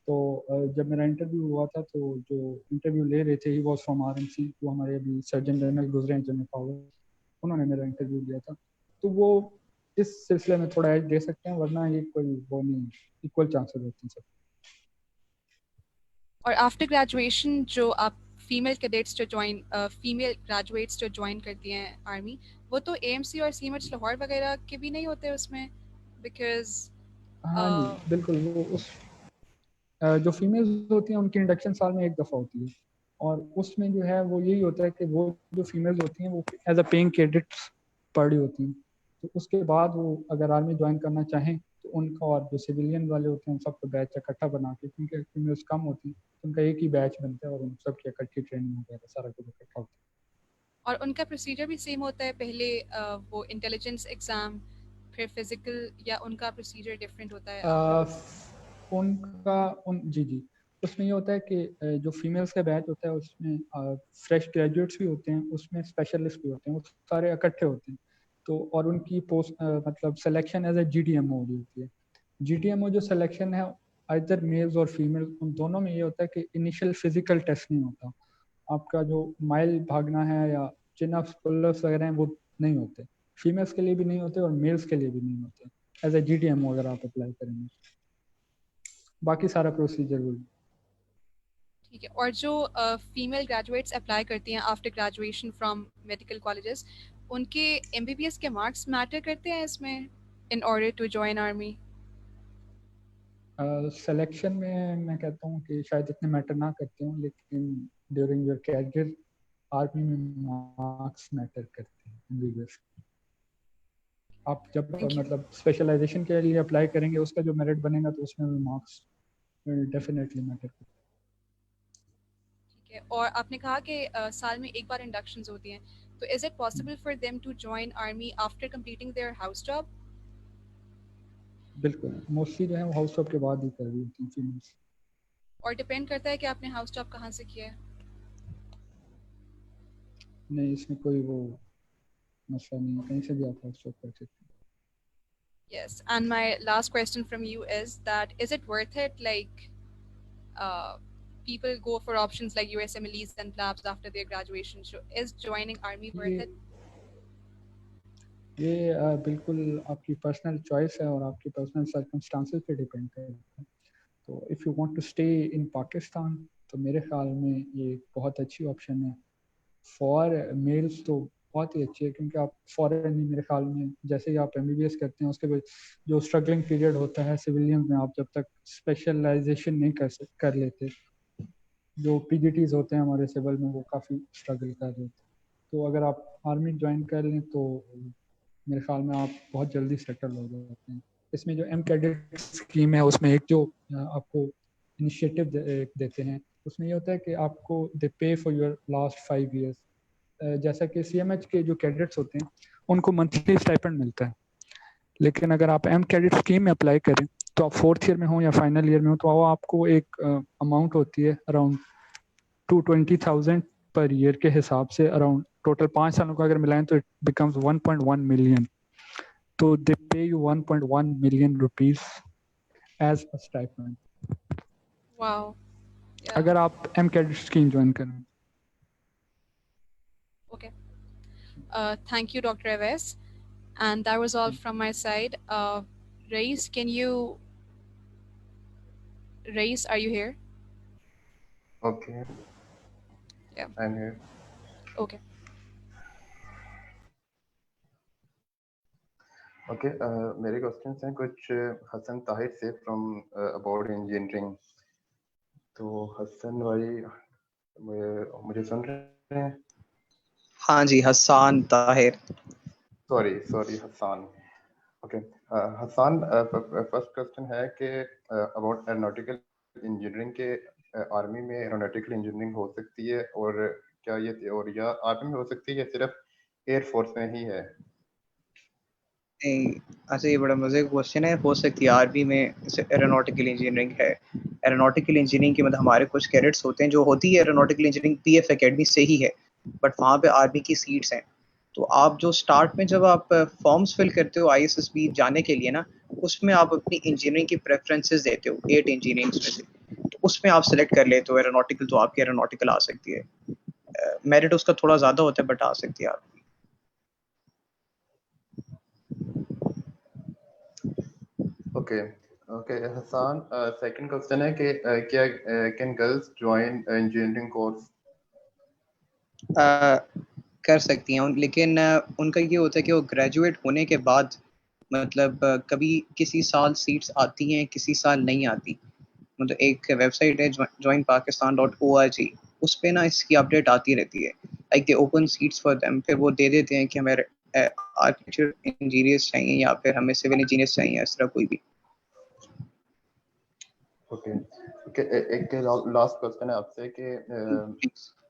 तो जब मेरा इंटरव्यू हुआ था तो जो इंटरव्यू ले रहे थे ही वॉज फ्रॉम आरएमसी, वो हमारे अभी सर्जन जनरल गुजरे हैं जनरल पावर, उन्होंने मेरा इंटरव्यू लिया था। तो वो इस सिलसिले में थोड़ा एज दे सकते हैं, वरना ये कोई वो नहीं, इक्वल चांसेस होते हैं सब।
और आफ्टर ग्रेजुएशन जो आप फीमेल कैडेट्स जो फीमेल ग्रेजुएट्स जो ज्वाइन करती हैं आर्मी, वो तो एएमसी और सीएमएच लाहौर वगैरह के भी नहीं होते उसमें, बिकॉज
हाँ जी बिल्कुल, वो उस जो फीमेल्स होती हैं उनकी इंडक्शन साल में एक दफ़ा होती है, और उसमें जो है वो यही होता है कि वो जो फीमेल्स होती हैं वो एज अ पेइंग कैडेट्स पढ़ी होती हैं, तो उसके बाद वो अगर आर्मी ज्वाइन करना चाहें तो उनका और जो सिविलियन वाले होते हैं उन सबको बैच इकट्ठा बना के, क्योंकि फीमेल्स कम होती हैं तो उनका एक ही बैच बनता है और उन सबकी इकट्ठी ट्रेनिंग वगैरह सारा कुछ इकट्ठा होता
और उनका प्रोसीजर भी सेम होता है, पहले वो इंटेलिजेंस एग्जाम फिर फिजिकल, या उनका प्रोसीजर डिफरेंट होता है
है।
आफ्टर?
जी जी, उसमें ये होता है कि जो फीमेल्स का बैच होता है उसमें फ्रेश ग्रेजुएट्स भी होते हैं, उसमें स्पेशलिस्ट भी होते हैं, वो सारे इकट्ठे होते हैं। तो और उनकी पोस्ट मतलब सिलेक्शन एज ए जीडीएमओ हो रही होती है। जीडीएमओ जो सिलेक्शन है आइदर मेल्स और फीमेल, उन दोनों में ये होता है कि इनिशियल फिजिकल टेस्ट नहीं होता, आपका जो माइल भागना है या चिन अप्स पुल अप्स वगैरह हैं वो नहीं होते, फीमेल्स के लिए भी नहीं होते और मेल्स के लिए भी नहीं होते एज ए जीडीएमओ अगर आप अप्लाई करेंगे। बाकी सारा प्रोसीजर वही।
ठीक है, और जो फीमेल ग्रेजुएट्स अप्लाई करती हैं after graduation from medical colleges, उनके एमबीबीएस के मार्क्स मैटर करते हैं इसमें in order to join army?
Selection में मैं कहता हूँ कि शायद इतने मैटर ना करते हों, लेकिन ड्यूरिंग योर कैरियर आर्मी में मार्क्स मैटर करते हैं एमबीबीएस। आप जब
Thank you.
मतलब स्पेशलाइजेशन के लिए अप्लाई करेंगे उसका जो मेरिट बनेगा तो उसमें मार्क्स डेफिनेटली मैटर करते हैं।
ठीक है, और आपने कहा कि साल में एक बार इंडक्शंस होती हैं, तो is it possible for them to join army after completing their house job?
बिल्कुल, मोस्टली जो है वो हाउस जॉब के बाद ही कर रही होती हैं फीमेल्स।
और डिपेंड करता है कि आपने हाउस जॉब कहाँ से किया है?
नहीं, इसमें कोई वो मसला नहीं है, कहीं से भी आप हाउस जॉब कर सकते हैं।
Yes, and my last question from you is that is it worth it, like people go for options like USMLEs and PLABs after their graduation, so is joining army worth it?
ये बिल्कुल आपकी personal choice है और आपकी personal circumstances पे depend करता है। तो if you want to stay in Pakistan तो मेरे ख्याल में ये बहुत अच्छी ऑप्शन है। फॉर मेल्स तो बहुत ही अच्छी है, क्योंकि आप फॉरेन ही मेरे ख्याल में जैसे ही आप एमबीबीएस करते हैं उसके बाद जो स्ट्रगलिंग पीरियड होता है सिविलियन में, आप जब तक स्पेशलाइजेशन नहीं कर लेते, जो पीजीटीज होते हैं हमारे सिविल में वो काफ़ी स्ट्रगल कर रहे थे, तो अगर आप आर्मी ज्वाइन कर लें तो मेरे ख्याल में आप बहुत जल्दी सेटल हो जाते हैं। इसमें जो एम कैडेट स्कीम है उसमें एक जो आपको इनिशिएटिव देते हैं उसमें ये होता है कि आपको दे पे फॉर योर लास्ट 5 ईयर्स। जैसा कि सीएमएच के जो कैडेट्स होते हैं उनको मंथली स्टाइपेंड मिलता है, लेकिन अगर आप एम कैडेट स्कीम में अप्लाई करें तो आप 4th ईयर में हो या फाइनल ईयर में हो तो वो आपको एक अमाउंट होती है अराउंड 220,000 पर ईयर के हिसाब से, अराउंड टोटल 5 सालों का अगर मिलाएं तो इट बिकम्स 1.1 मिलियन। तो दे पे you 1.1 million rupees as a stipend.
Wow. Yeah.
अगर आप एम कैडेट स्कीम ज्वाइन करें.
Okay. Thank you, Dr. Aves. And that was all from my side. Rais, Rais, are you here?
Okay.
Yeah.
I'm here.
Okay.
Okay. मेरे questions हैं कुछ हसन ताहिर से from about engineering. तो हसन भाई मुझे सुन रहे हैं?
हाँ जी, Hasan Tahir.
Sorry Hasan. Okay. Hasan, first question है कि अबाउट एरोनॉटिकल इंजीनियरिंग के आर्मी में एरोनॉटिकल इंजीनियरिंग हो सकती है और क्या ये और या आर्मी में हो सकती है या सिर्फ एयरफोर्स में ही है?
नहीं, अच्छा ये बड़ा मजे का क्वेश्चन है. हो सकती है आर्मी में एरोनॉटिकल इंजीनियरिंग है. एरोनॉटिकल इंजीनियरिंग के मतलब हमारे कुछ कैडेट्स होते हैं जो होती है एरोनॉटिकल इंजीनियरिंग पीएफ एकेडमी से ही है, बट वहाँ पे आर्मी की सीट्स हैं. तो आप जो स्टार्ट में जब आप फॉर्म्स फिल करते हो आईएसएसबी जाने के लिए ना, उसमें आप अपनी इंजीनियरिंग की प्रेफरेंसेस देते हो 8 इंजीनियरिंग में से. तो उसमें आप सेलेक्ट कर लेते हो एरोनॉटिकल, तो आपकी एरोनॉटिकल आ सकती है. मेरिट उसका थोड़ा ज्यादा होता है बट आ सकती है आप.
Okay. Okay Hassan, second question है कि क्या can girls join engineering course?
कर सकती हैं लेकिन उनका ये होता है कि वो ग्रेजुएट होने के बाद मतलब कभी किसी साल सीट्स आती हैं, किसी साल नहीं आती. मतलब एक वेबसाइट है joinpakistan.org, उस पे ना इसकी अपडेट आती रहती है. Like they open seats for them, फिर वो दे देते हैं कि हमें आर्किटेक्चर इंजीनियर्स चाहिए या फिर हमें सिविल इंजीनियर्स चाहिए, इस तरह कोई भी.
ओके. ओके. एक लास्ट क्वेश्चन है आपसे कि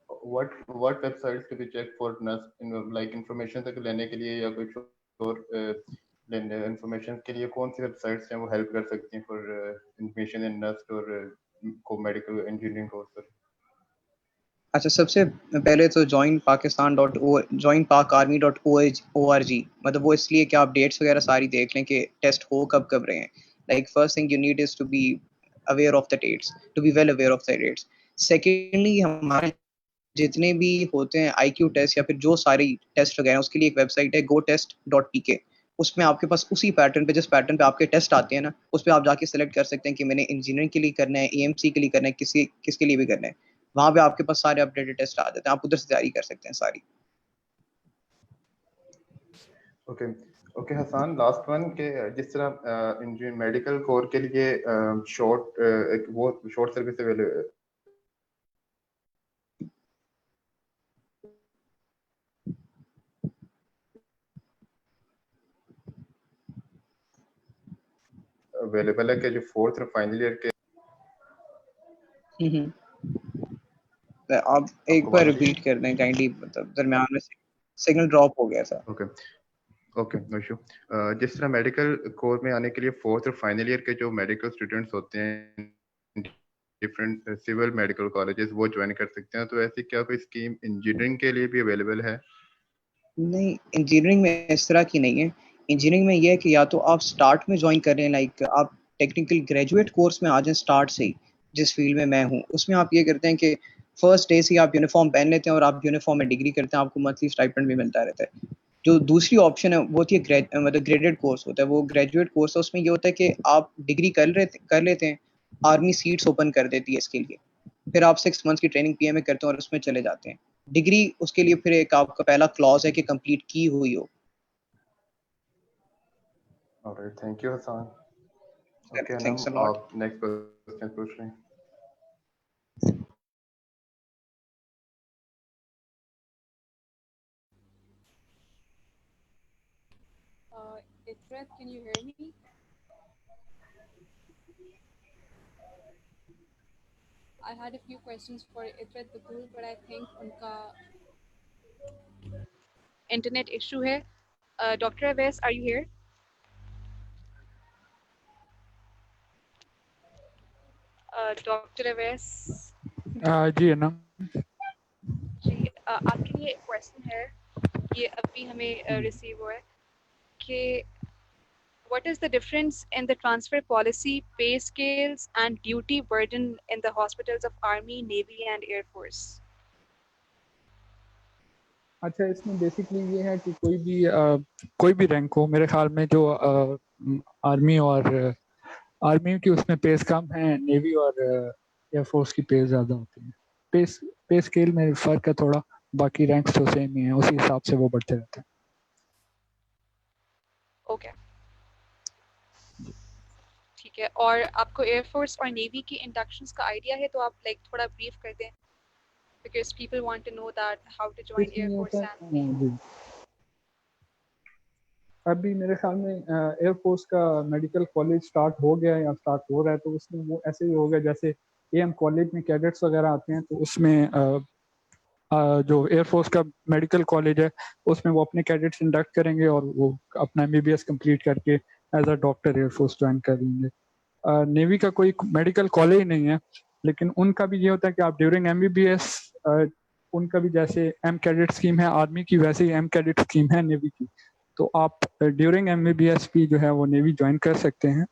what websites to be check for nurse, like information तक लेने के लिए या कुछ और इंफॉर्मेशन के लिए कौन सी वेबसाइट्स हैं वो हेल्प कर सकती हैं फॉर इंफॉर्मेशन इन नर्स और को मेडिकल इंजीनियरिंग कोर्स पर?
अच्छा, सबसे पहले तो joinpakarmy.org, मतलब वो इसलिए कि आप डेट्स वगैरह सारी देख लें कि टेस्ट हो कब कब रहे हैं. Like first thing you need is to be aware of the dates, to be well aware of the dates. Secondly, हमारे जितने भी होते हैं आईक्यू टेस्ट या फिर जो सारी टेस्ट वगैरह, उसके लिए एक वेबसाइट है gotest.pk. उसमें आपके पास उसी पैटर्न पे, जिस पैटर्न पे आपके टेस्ट आते हैं ना, उस पे आप जाके सेलेक्ट कर सकते हैं कि मैंने इंजीनियरिंग के लिए करना है, एएमसी के लिए करना है, किसके लिए भी करना है. वहां पे आपके पास सारे अपडेटेड टेस्ट आ जाते हैं, आप उधर से तैयारी कर सकते हैं सारी.
Okay. Okay Hassan, last one के जिस तरह इंजीनियर मेडिकल कोर के लिए शॉर्ट वो शॉर्ट सर्विस अवेलेबल है कि जो फोर्थ और फाइनल ईयर के
आप एक
आपको
बार
आवाज आ रही
रिपीट
है?
कर दें काइंडली, मतलब दरमियान में सिग्नल ड्रॉप हो गया था.
ओके. Okay, no issue. जिस तरह मेडिकल कोर में आने के लिए फोर्थ और फाइनल ईयर के जो मेडिकल स्टूडेंट्स होते हैं डिफरेंट सिविल मेडिकल कॉलेजेस वो ज्वाइन कर सकते हैं, तो ऐसी क्या कोई स्कीम इंजीनियरिंग के लिए भी अवेलेबल है?
नहीं, इंजीनियरिंग में इस तरह की नहीं है. इंजीनियरिंग में यह है कि या तो आप स्टार्ट में ज्वाइन कर रहे हैं, लाइक आप टेक्निकल ग्रेजुएट कोर्स में आ जाएं स्टार्ट से ही, जिस फील्ड में मैं हूँ उसमें आप ये करते हैं कि फर्स्ट डे से आप यूनिफॉर्म पहन लेते हैं और आप यूनिफॉर्म में डिग्री करते हैं, आपको मंथली स्टाइपेंड भी मिलता रहता है. जो दूसरी ऑप्शन है वो होती है मतलब ग्रेडेड कोर्स होता है, वो ग्रेजुएट कोर्स है. उसमें ये होता है कि आप डिग्री कर लेते हैं, आर्मी सीट्स ओपन कर देती है इसके लिए, फिर आप 6 मंथ्स की ट्रेनिंग पीएम में करते हैं और उसमें चले जाते हैं. डिग्री उसके लिए फिर एक आपका पहला क्लॉज है कि कंप्लीट की हुई हो.
Alright, thank you Hassan. Okay
thanks a
Anam,
lot.
आप नेक्स्ट क्वेश्चन पूछ रहे हैं.
Ifrat, can you hear me? I had a few questions for Ifrat Bakul, but I think unka internet issue hai. Dr. Aves, are you here? Dr. Aves,
जी है ना.
जी आपके लिए question है, ये अभी हमें रिसीव हुआ है कि what is the difference in the transfer policy, pay scales, and duty burden in the hospitals of Army, Navy, and Air Force?
अच्छा, इसमें बेसिकली ये है कि कोई भी रैंक हो, मेरे ख्याल में जो आर्मी और आर्मी की उसमें पेस कम है, नेवी और एयरफोर्स की पेस ज़्यादा होती है। पे स्केल में फ़र्क है थोड़ा, बाकी रैंक्स तो सेम ही है, उसी हिसाब से वो बढ़ते रहते हैं।
ओके, ठीक है। और आपको एयरफोर्स और नेवी की इंडक्शंस का आइडिया है तो आप लाइक थोड़ा ब्रीफ कर दें, because people want to know that how to join
इसमें
Air
ये
Force
होता है
and
जी, अभी मेरे ख्याल में एयरफोर्स का मेडिकल कॉलेज स्टार्ट हो गया है या स्टार्ट हो रहा है, तो उसमें वो ऐसे ही हो गया जैसे एएम कॉलेज में कैडेट्स वगैरह आते हैं, तो उसमें जो एयरफोर्स का मेडिकल कॉलेज है उसमें वो अपने कैडेट्स इंडक्ट करेंगे और वो अपना एमबीबीएस कंप्लीट करके as a doctor air force join कर लेंगे। नेवी का कोई मेडिकल कॉलेज नहीं है, लेकिन उनका भी ये होता है कि आप ड्यूरिंग एमबीबीएस, उनका भी जैसे एम कैडेट स्कीम है आर्मी की, वैसे ही एम कैडेट स्कीम है नेवी की, तो आप ड्यूरिंग एमबीबीएस भी जो है वो नेवी ज्वाइन कर सकते हैं।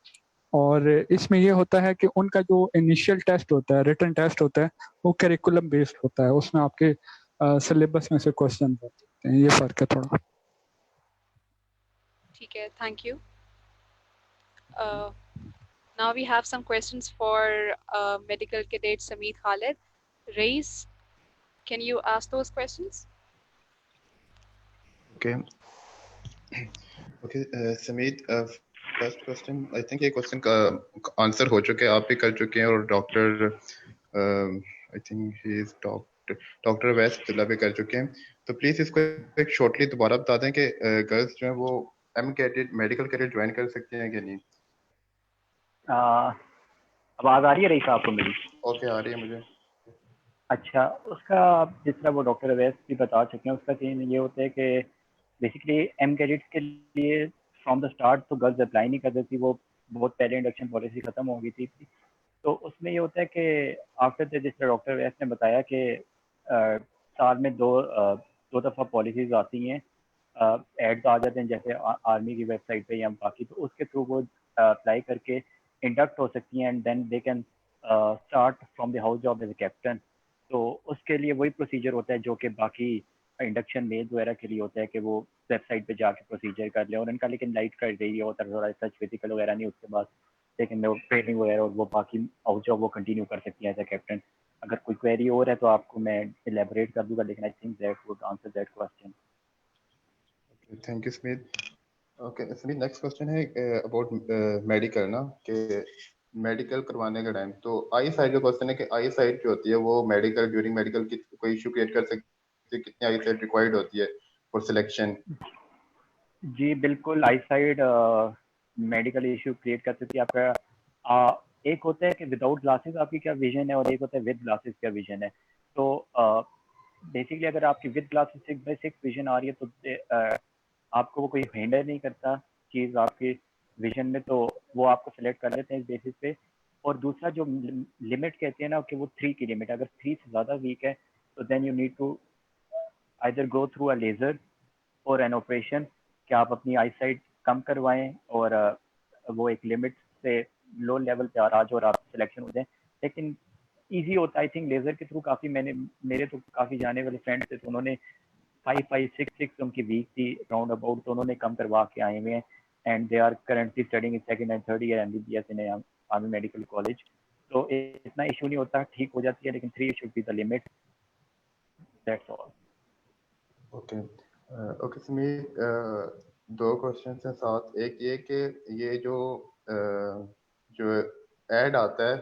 और इसमें ये होता है कि उनका जो इनिशियल टेस्ट होता है, रिटन टेस्ट होता है, वो करिकुलम बेस्ड होता है, उसमें आपके सिलेबस में से क्वेश्चन होते हैं, ये फर्क है थोड़ा।
ठीक है, thank you. Now we have some questions for medical cadet Sameet Khalid. Reis, can you ask those questions?
Okay. Okay, Sameet, first question, I think ये question का आंसर हो चुके हैं, आप भी कर चुके हैं, और doctor I think he is doctor वैस अब्दुल्ला भी कर चुके हैं। तो प्लीज इसको एक शॉर्टली दोबारा बता दें कि गर्ल्स जो हैं वो M cadet medical cadet join कर सकते हैं कि नहीं।
आवाज़ आ रही है रईस आपको मेरी?
ओके, आ रही है मुझे।
अच्छा, उसका जिस तरह वो डॉक्टर अवैस भी बता चुके हैं, उसका सीन ये होता है कि बेसिकली एम कैडेट्स के लिए फ्रॉम द स्टार्ट तो गर्ल्स अप्लाई नहीं करती थी, वो बहुत पहले इंडक्शन पॉलिसी ख़त्म हो गई थी। तो उसमें ये होता है कि आफ्टर जिस तरह डॉक्टर अवैस ने बताया कि साल में दो दफ़ा पॉलिसीज़ आती हैं, एड्स आ जाते हैं जैसे आर्मी की वेबसाइट पे या बाकी, तो उसके थ्रू वो अप्लाई करके इंडक्ट हो सकती हैं and then they can start from the house job as a captain. तो उसके लिए वही प्रोसीजर होता है जो कि बाकी इंडक्शन मेल वगैरह के लिए होता है कि वो वेबसाइट पे जाके प्रोसीजर कर ले, और इनका लेकिन लाइट कर रही होता है, थोड़ा सच फिजिकल वगैरह नहीं उसके बाद, लेकिन वो ट्रेनिंग वगैरह और वो बाकी हाउस जॉब वो कंटिन्यू कर सकती है एज ए कैप्टन। अगर कोई क्वेरी और है तो आपको मैं इलेबोरेट कर दूंगा, लेकिन I think that would answer that question.
Thank you Smith. Okay Smith, next question है अबाउट मेडिकल ना, कि मेडिकल करवाने का टाइम, तो आई साइड का क्वेश्चन है कि आई साइड जो होती है वो मेडिकल ड्यूरिंग मेडिकल की कोई इशू क्रिएट कर सकती है, कितनी आई साइड रिक्वायर्ड होती है फॉर सिलेक्शन?
जी बिल्कुल, eyesight medical issue create कर सकती है आपका। एक होता है कि विदाउट ग्लासेस आपकी क्या विजन है, और एक होता है विद ग्लासेस क्या विजन है। तो बेसिकली अगर आपकी विद ग्लासेस 6/6 विजन आ रही है तो आपको वो कोई हिंडर नहीं करता चीज़ आपकी विजन में, तो वो आपको सेलेक्ट कर लेते हैं इस बेसिस पे। और दूसरा जो लिमिट कहते हैं ना कि वो 3 की लिमिट, अगर 3 से ज़्यादा वीक है तो then you need to either go through a laser or an operation, कि आप अपनी आई साइट कम करवाएं और वो एक लिमिट से लो लेवल पे आ जाए और आप सिलेक्शन हो जाए। लेकिन ईजी होता है आई थिंक लेज़र के थ्रू। काफ़ी मेरे तो काफ़ी जाने वाले फ्रेंड्स थे, तो उन्होंने 5/5 6/6 उनकी वीक थी राउंड अबाउट, तो उन्होंने कम करवा के आए हुए हैं and they are currently studying in second and third year MBBS in army medical college. तो इतना इशू नहीं होता, ठीक हो जाती है, लेकिन 3 should be the limit, that's all.
Okay okay Smith, दो क्वेश्चन हैं साथ। एक ये कि ये जो एड आता है,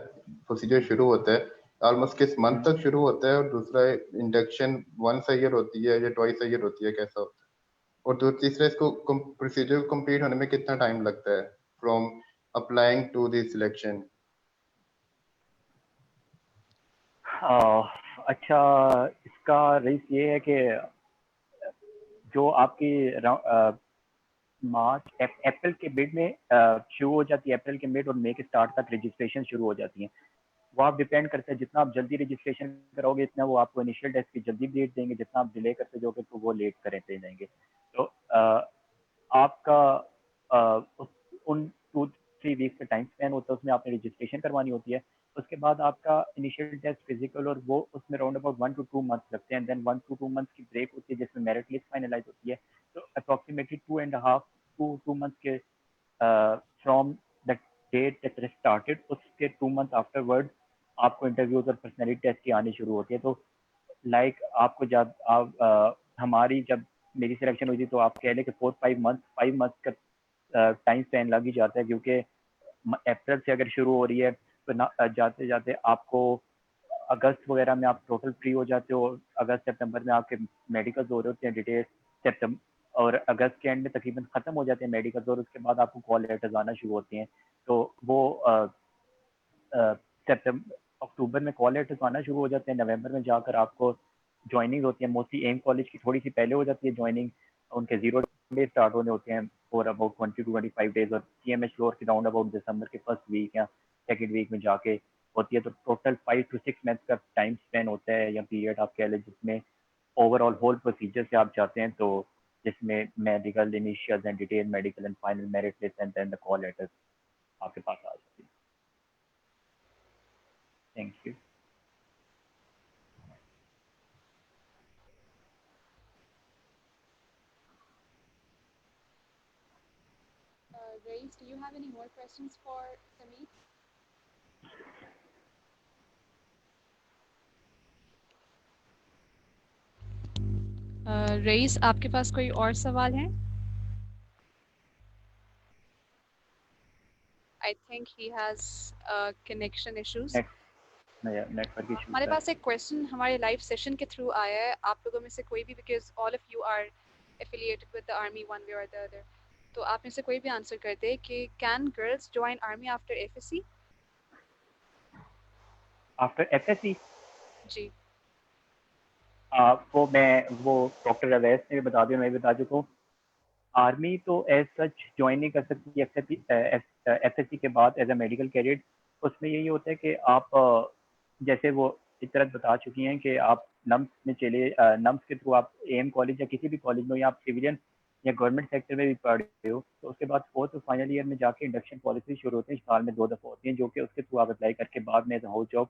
प्रोसीजर शुरू होता है ऑलमोस्ट किस मंथ तक शुरू होता है, और दूसरा इंडक्शन वंस अ ईयर होती है या ट्वाइस अ ईयर होती है, कैसा होता है? और तीसरा इसको प्रोसीजर को कंप्लीट होने में कितना टाइम लगता है from applying to the selection?
अच्छा, इसका रेस ये है कि जो आपकी मार्च अप्रैल के मिड में शुरू हो जाती है, अप्रैल के मिड और मई के स्टार्ट तक रजिस्ट्रेशन शुरू हो जाती है। वो आप डिपेंड करता है, जितना आप जल्दी रजिस्ट्रेशन करोगे इतना वो आपको इनिशियल टेस्ट की जल्दी डेट देंगे, जितना आप डिले करते जाओगे तो वो लेट करते जाएंगे। तो आपका उन 2-3 वीक्स का टाइम स्पेन होता है, उसमें आपने रजिस्ट्रेशन करवानी होती है। उसके बाद आपका इनिशियल टेस्ट फिजिकल और वो उसमें राउंड अबाउट 1 to 2 मंथ्स लगते हैं, देन 1 to 2 मंथ्स की ब्रेक होती है जिसमें मेरिट लिस्ट फाइनलाइज होती है। तो अप्रॉक्सीमेटली 2.5 to 2 मंथ्स के from the date that started, उसके 2 मंथ आफ्टरवर्ड आपको इंटरव्यूज और पर्सनैलिटी टेस्ट की आनी शुरू होती है। तो लाइक आपको जब आप हमारी जब मेरी सिलेक्शन हुई थी तो आप कह लें कि 5 मंथ्स का टाइम स्पेन लग ही जाता है, क्योंकि अप्रैल से अगर शुरू हो रही है तो ना जाते जाते आपको अगस्त वगैरह में आप टोटल फ्री हो जाते हो। अगस्त सितंबर में आपके मेडिकल्स हो रहे होते हैं डिटेल सितंबर, और अगस्त के एंड में तकरीबन ख़त्म हो जाते हैं मेडिकल्स, और उसके बाद आपको कॉल लेटर्स आना शुरू होते हैं। तो वो सितंबर अक्टूबर में कॉल लेटर्स आना शुरू हो जाते हैं, नवंबर में जाकर आपको ज्वाइनिंग होती है। मोस्टली एम कॉलेज की थोड़ी सी पहले हो जाती है ज्वाइनिंग, उनके 0 डे स्टार्ट होने होते हैं फॉर अबाउट 20 to 25 डेज, और CMH फ्लोर की राउंड अबाउट दिसंबर के फर्स्ट वीक या सेकेंड वीक में जाके होती है। तो टोटल 5 to 6 मंथ्स का टाइम स्पेन होता है या पीरियड आप कह लें, जिसमें ओवरऑल होल प्रोसीजर से आप जाते हैं, तो जिसमें medical initial and detail medical and final merit list and then the call letters आपके पास आ जाती है। Thank you.
Race, do you have any more questions for Sameet? Rais, आपके पास कोई और सवाल है? I think he has connection issues.
Network issue
हमारे पास एक क्वेश्चन हमारे लाइव सेशन के थ्रू आया है, आप लोगों में से कोई भी, because all of you are affiliated with the army one way or the other, तो आप में से कोई भी आंसर कर दे कि can girls join army after FSc?
After FSc
जी
आपको वो डॉक्टर अवैस ने भी बता दिया, मैं भी बता चुका हूँ। आर्मी तो एज सच ज्वाइन नहीं कर सकती एफएससी के बाद एज अ मेडिकल कैडेट। उसमें यही होता है कि आप जैसे वो इतरत बता चुकी हैं कि आप नम्स में चले, नम्स के थ्रू आप एम कॉलेज या किसी भी कॉलेज में, या आप सिविलियन या गवर्नमेंट सेक्टर में भी पढ़ रहे हो, तो उसके बाद 4th और फाइनल ईयर में जाके इंडक्शन पॉलिसी शुरू होती है, साल में 2 दफ़ा होती हैं, जो कि उसके थ्रू आप अप्लाई करके बाद में एज हाउस जॉब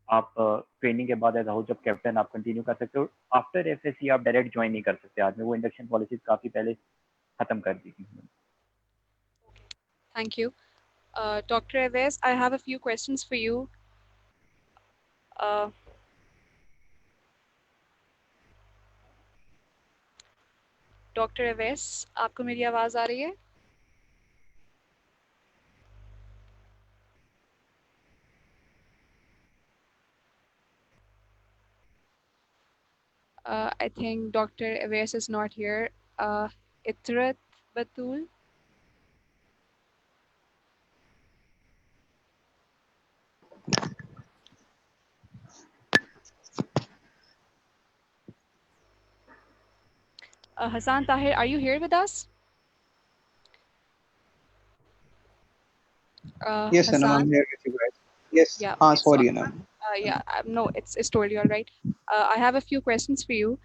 आप ट्रेनिंग के बाद एज हाउस जॉब कैप्टन आप कंटिन्यू कर सकते हो। आफ्टर एफएससी आप डायरेक्ट ज्वाइन नहीं कर सकते आदमी, वो इंडक्शन पॉलिसीज काफ़ी पहले ख़त्म कर दी थी।
Thank you. Dr. Aves, I have a few questions for you. Doctor Awais, आपको मेरी आवाज़ आ रही है? I think Dr. Aves is not here. Itrat Batul? Hassan Tahir, are you here with us?
Yes,
Hassan?
Anam, I'm here with you guys. Yes.
Yeah.
Sorry, Anam.
Yeah, no, it's totally all right. I have a few questions for you.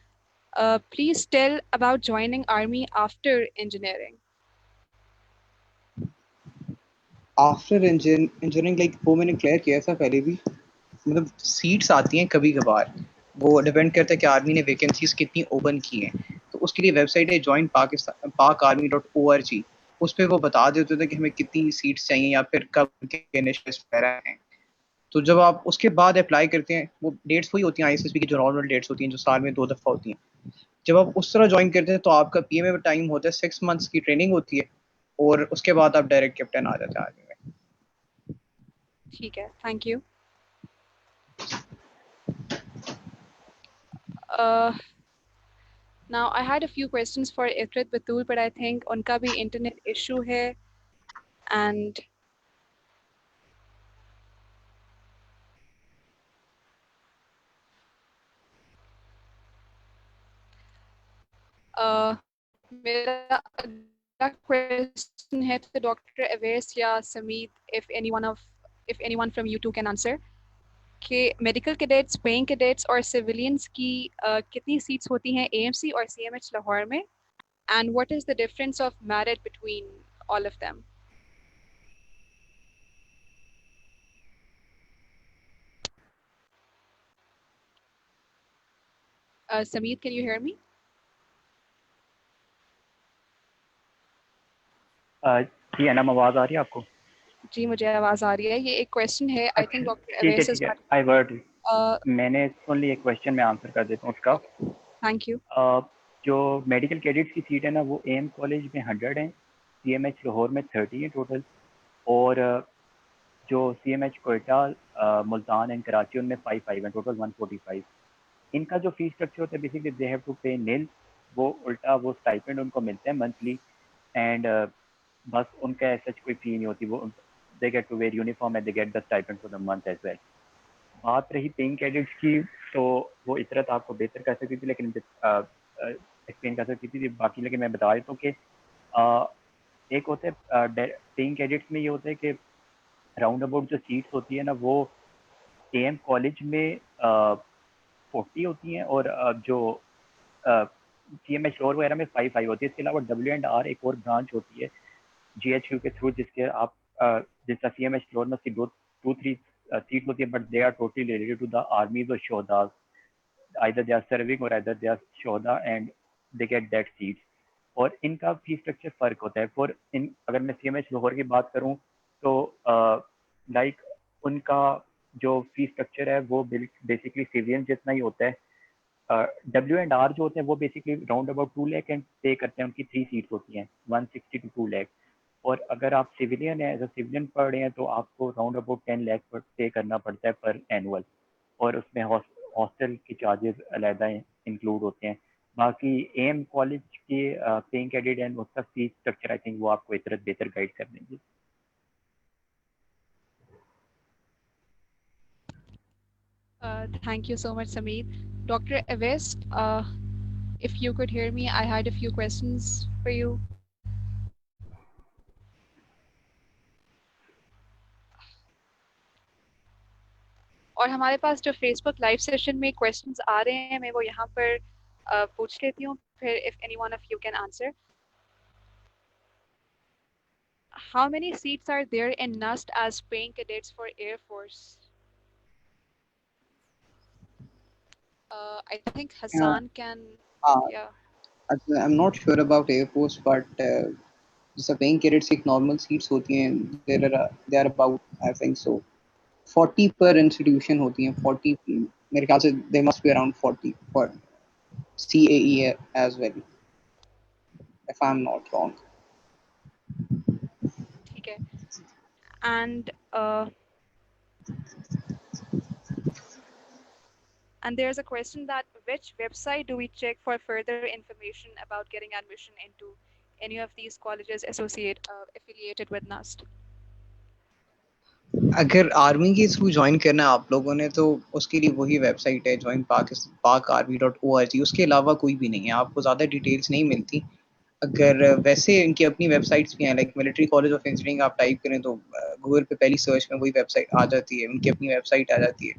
Please tell about joining army after engineering.
After engineering like वो मैंने clear किया था पहले भी, मतलब seats आती हैं कभी कभार, वो डिपेंड करता है कि आर्मी ने वैकेंसीज कितनी ओपन की हैं। तो उसके लिए वेबसाइट है ज्वाइन पाकिस्तान pakarmy.org, उस पर वो बता देते थे कि हमें कितनी सीट्स चाहिए या फिर कब के नेशनल वगैरह हैं। तो जब आप उसके बाद अप्लाई करते हैं, वो डेट्स वही होती हैं ISSB की जो नॉर्मल डेट्स होती हैं जो साल में 2 दफ़ा होती हैं। जब आप उस तरह ज्वाइन करते हैं तो आपका PMA में टाइम होता है, 6 मंथ्स की ट्रेनिंग होती है, और उसके बाद आप डायरेक्ट कैप्टन आ जाते हैं आर्मी में।
ठीक है, thank you. Now I had a few questions for Itrat Batul, but I think उनका भी internet issue है, and मेरा अगला question है to Dr. Aves या Sameet, if anyone from you two can answer, कि मेडिकल कैडेट्स, पेइंग कैडेट्स और civilians की कितनी सीट्स होती हैं AMC और CMH लाहौर में, and what is the difference of merit between all of them? Sameer, can you hear me?
जी अनम, आवाज आ रही है आपको?
जी मुझे आवाज आ रही है। ये एक क्वेश्चन है, आई थिंक डॉक्टर अवैस
ठीक है, आई वर्ड मैंने सुन ली एक क्वेश्चन, मैं आंसर कर देता हूँ उसका।
Thank you.
जो मेडिकल कैडेट्स की सीट है ना, वो एम कॉलेज में 100 है, CMH लाहौर में 30 है टोटल, और जो CMH कोयटा, मुल्तान एंड कराची, उनमें 5 है, टोटल 145। इनका जो फीस स्ट्रक्चर होता है, बेसिकली दे हैव टू पे नील, वो उल्टा वो स्टाइपेंड उनको मिलते हैं मंथली, एंड बस उनका ऐसा कोई फी नहीं होती, वो they get to wear uniform and they get the stipend for the month as well. बात रही पेइंग कैडेट्स की, तो वो इतरत आपको बेहतर कर सकती थी, लेकिन एक्सप्लेन कर सकती थी बाकी, लेकिन मैं बता देता हूँ कि एक होता है पेइंग कैडेट्स में, ये होता है कि राउंड अबाउट जो सीट्स होती है ना, वो AM कॉलेज में 40 होती हैं, और जो CMH फ्लोर वगैरह में 5 होती है। इसके अलावा W&R एक और ब्रांच होती है GHQ के थ्रू, जिसके आप जिसका CMH फ्लोर में उसकी 2-3 सीट होती है, but they are totally related to the armies और शोहदास, either they are serving or either they are शोहदा and they get that seat. और इनका फीस स्ट्रक्चर फर्क होता है। फॉर इन अगर मैं CMH लाहौर की बात करूं, तो लाइक उनका जो फीस स्ट्रक्चर है वो बेसिकली सिविलियन जितना ही होता है। W&R जो होते हैं वो basically round about 2 lakh and पे करते हैं, उनकी 3 सीट्स होती हैं, 160 to 2 लाख। और अगर आप सिविलियन है, एज अ सिविलियन पढ़ रहे हैं, तो आपको राउंड अबाउट 10 लाख पर पे करना पड़ता है पर एनुअल, और उसमें हॉस्टल के चार्जेस अलहदा इंक्लूड होते हैं। बाकी AM कॉलेज के पेइंग कैडेट एंड उसका फीस स्ट्रक्चर आई थिंक वो आपको इतना बेहतर गाइड कर देंगे।
Thank you so much, Sameer. Dr. Aves, if you could hear me, I had a few questions for you. और हमारे पास जो Facebook लाइव सेशन में क्वेश्चंस आ रहे हैं, मैं वो यहाँ पर पूछ लेती हूँ, फिर if any one of you can answer. How many seats are there in NUST as paying cadets for Air Force? I think Hassan can. Yeah.
I'm not sure about Air Force, but जैसे paying cadets एक normal seats होती हैं, there are about I think so 40 per institution होती हैं, 40 मेरे ख्याल से they must be around 40 for CAE as well, if I'm not wrong.
ठीक है. And there's a question that which website do we check for further information about getting admission into any of these colleges affiliated with NUST?
अगर army के through join करना है आप लोगों ने, तो उसके लिए वही वेबसाइट है joinpakarmy.org, उसके अलावा कोई भी नहीं है, आपको ज़्यादा डिटेल्स नहीं मिलती। अगर वैसे इनकी अपनी वेबसाइट्स भी हैं, like military college of engineering आप टाइप करें तो गूगल पे पहली सर्च में वही वेबसाइट आ जाती है, उनकी अपनी वेबसाइट आ जाती है।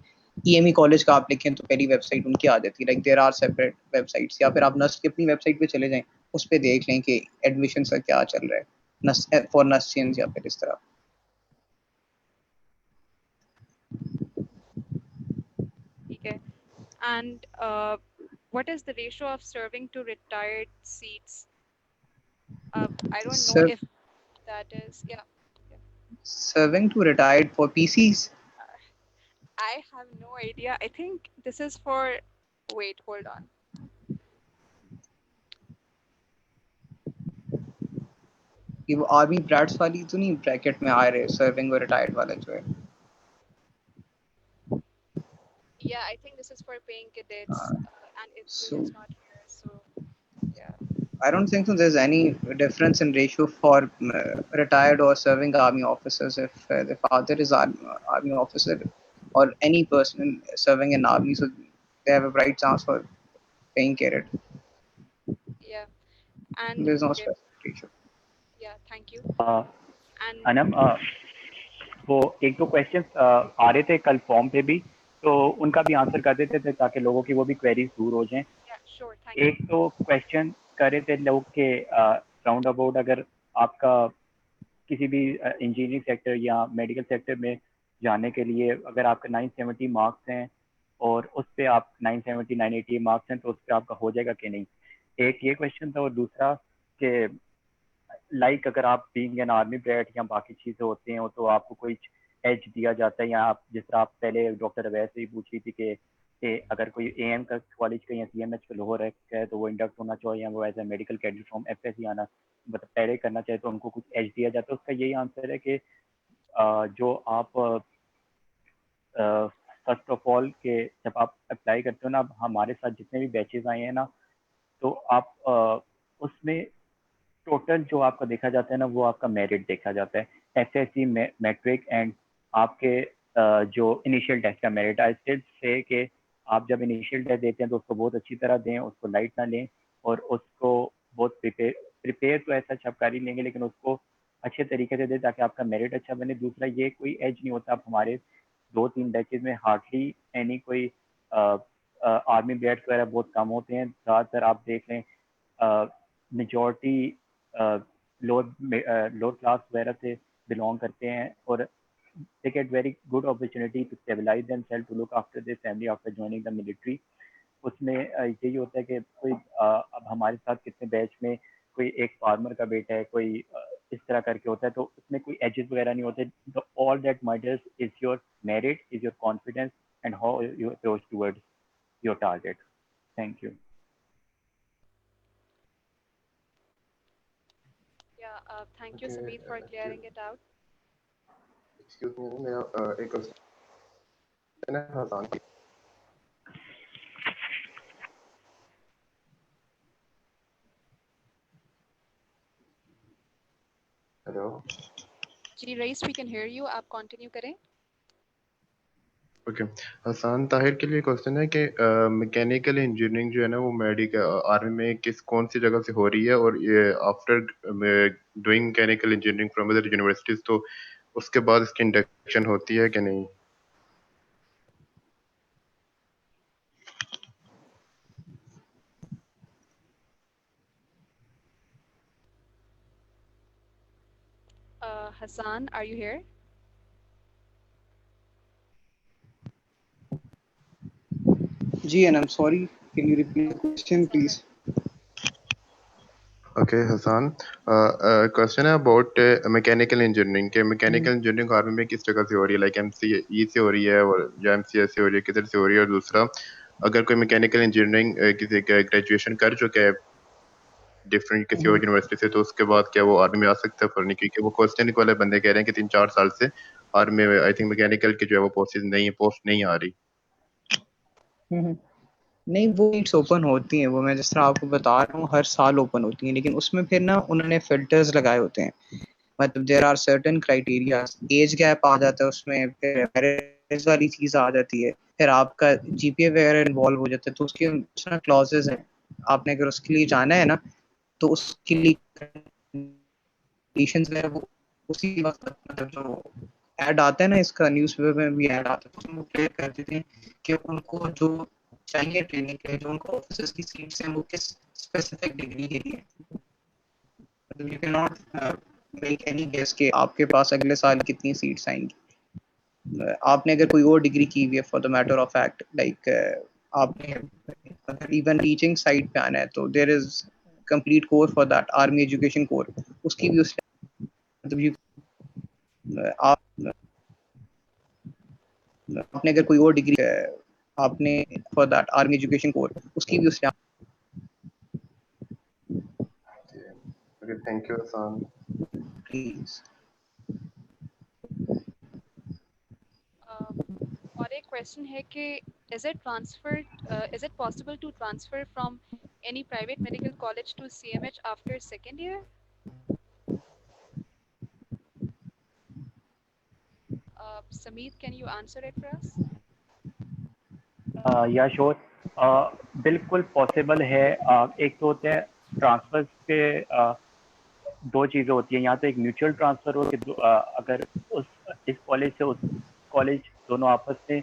EME कॉलेज का आप लिखें तो पहली वेबसाइट उनकी आ जाती है, like there are separate websites. या फिर आप नस्ट की अपनी वेबसाइट पे चले जाएं, उस पर देख लें कि एडमिशन का क्या चल रहा है, नस्ट फॉर नस्टियंस या फिर इस तरह।
Okay. And what is the ratio of serving to retired seats? I don't know if that is, yeah.
Serving to retired for PCs?
I have no idea. I think this is for, wait, hold on.
ये वो army braids वाली तो नहीं bracket में आ रहे, serving और retired वाला जो है?
Yeah, I think this is for paying cadets, and it's not here, so yeah.
I don't think so there's any difference in ratio for retired or serving army officers. If the father is army officer or any person serving in army, so they have a bright chance for paying cadet.
Yeah, and
there's no
okay.
specific ratio.
Yeah, thank you. And
Anam, वो एक दो question आ रहे थे कल form पे भी, तो उनका भी आंसर कर देते थे ताकि लोगों की वो भी क्वेरीज दूर हो जाएं।
yeah, sure, thank you.
एक तो क्वेश्चन कर रहे थे लोग के राउंड अबाउट, अगर आपका किसी भी इंजीनियरिंग सेक्टर या मेडिकल सेक्टर में जाने के लिए अगर आपका 970 मार्क्स हैं और उस पे आप 970 980 मार्क्स हैं तो उस पे आपका हो जाएगा कि नहीं। एक ये क्वेश्चन था, और दूसरा कि लाइक अगर आप बीइंग एन आर्मी ब्रैट या बाकी चीज़ें होती हैं तो आपको कोई एज दिया जाता है, या आप जिस तरह आप पहले डॉक्टर अवैस से ही पूछ रही थी कि अगर कोई एएम का कॉलेज का या सीएमएच का लोअर रैंक है तो वो इंडक्ट होना चाहिए, या वो as a medical cadet from FSC आना मतलब पहले करना चाहे तो उनको कुछ एज दिया जाता है। उसका यही आंसर है कि जो आप फर्स्ट ऑफ ऑल के जब आप अप्लाई करते हो ना, हमारे साथ जितने भी बैचेस आए हैं ना, तो आप उसमें टोटल जो आपका देखा जाता है ना, वो आपका मेरिट देखा जाता है, एसएससी मैट्रिक एंड आपके जो इनिशियल टेस्ट का मेरिट। आई स्टिल से कि आप जब इनिशियल टेस्ट देते हैं तो उसको बहुत अच्छी तरह दें, उसको लाइट ना लें, और उसको बहुत प्रिपेयर तो ऐसा छपकारी लेंगे लेकिन उसको अच्छे तरीके से दें ताकि आपका मेरिट अच्छा बने। दूसरा, ये कोई एज नहीं होता, आप हमारे 2-3 बैचेज में हार्डली एनी कोई आर्मी ब्रेड्स वगैरह बहुत कम होते हैं। ज़्यादातर आप देख लें मेजॉरिटी लोअर क्लास वगैरह से बिलोंग करते हैं, और they get very good opportunity to stabilize themselves, to look after their family after joining the military। उसमें यही होता है कि कोई अब हमारे साथ कितने बैच में कोई एक फार्मर का बेटा है, कोई इस तरह करके होता है, तो उसमें कोई एजेस वगैरह नहीं होते। All that matters is your merit, is your confidence and how you approach towards your target. Thank you.
Yeah, thank you, Sameet, for clearing it out.
Excuse me, मेरा एक क्वेश्चन है हसन की। हेलो,
जी Rais, we can hear you. आप continue करें।
Okay. Hassan Tahir के लिए question है कि मैकेनिकल इंजीनियरिंग जो है ना वो मेडिकल आर्मी में कौन सी जगह से हो रही है, और ये after doing mechanical engineering from other universities तो उसके बाद इसकी इंडक्शन होती है कि नहीं?
Hassan, are you here?
जी, and I'm sorry. Can you repeat the question, please?
Okay Hassan, question है अबाउट मैकेनिकल इंजीनियरिंग के मैकेनिकल इंजीनियरिंग आर्मी में किस जगह से हो रही है, लाइक एमसीई से हो रही है और या एमसीएस से हो रही है, किधर से हो रही है? और दूसरा, अगर कोई मैकेनिकल इंजीनियरिंग किसी ग्रेजुएशन कर चुका है डिफरेंट किसी और यूनिवर्सिटी से, तो उसके बाद क्या वो आर्मी में आ सकता है पढ़ने? क्योंकि वो क्वेश्चन वाले बंदे कह रहे हैं कि 3-4 साल से आर्मी में आई थिंक मैकेनिकल की जो है वो पोस्ट नहीं आ रही।
नहीं, वो सीट्स ओपन होती हैं, वो मैं जिस तरह आपको बता रहा हूँ हर साल ओपन होती हैं, लेकिन उसमें फिर ना उन्होंने फिल्टर्स लगाए होते हैं। मतलब there are certain criteria, as gap आ जाता है उसमें, फिर मैरिज वाली चीज आ जाती है, फिर आपका जीपीए वगैरह इन्वॉल्व हो जाता है, तो उसके उसमें क्लॉजेस हैं। आपने अगर उसके लिए जाना है ना, तो उसके लिए कंडीशंस है वो उसी वक्त, मतलब जो ऐड आता है ना, इसका न्यूज़पेपर में भी ऐड आता है, तो उसमें वो क्लियर कर देते हैं कि उनको जो चाहिए ट्रेनिंग के, जो उनको ऑफिसर्स की सीट्स हैं वो किस स्पेसिफिक डिग्री के लिए। मतलब you can not make any guess कि आपके पास अगले साल कितनी सीट्स आएंगी। आपने अगर कोई और डिग्री की हुई है, for the matter of fact, like आपने अगर इवन टीचिंग साइड पे आना है तो there is complete corps for that, army education corps, उसकी भी उस मतलब आप आपने अगर कोई और डिग्री आपने for that army education corps, उसकी भी उस
okay, thank you Hassan.
Please.
और एक क्वेश्चन है कि is it possible to transfer from any private medical college to CMH after second year? Sameet, can you answer it for us?
या sure, बिल्कुल possible है। एक तो होता है ट्रांसफर के दो चीज़ें होती हैं, यहाँ तो एक म्यूचुअल ट्रांसफ़र हो कि अगर इस कॉलेज से उस कॉलेज दोनों आपस में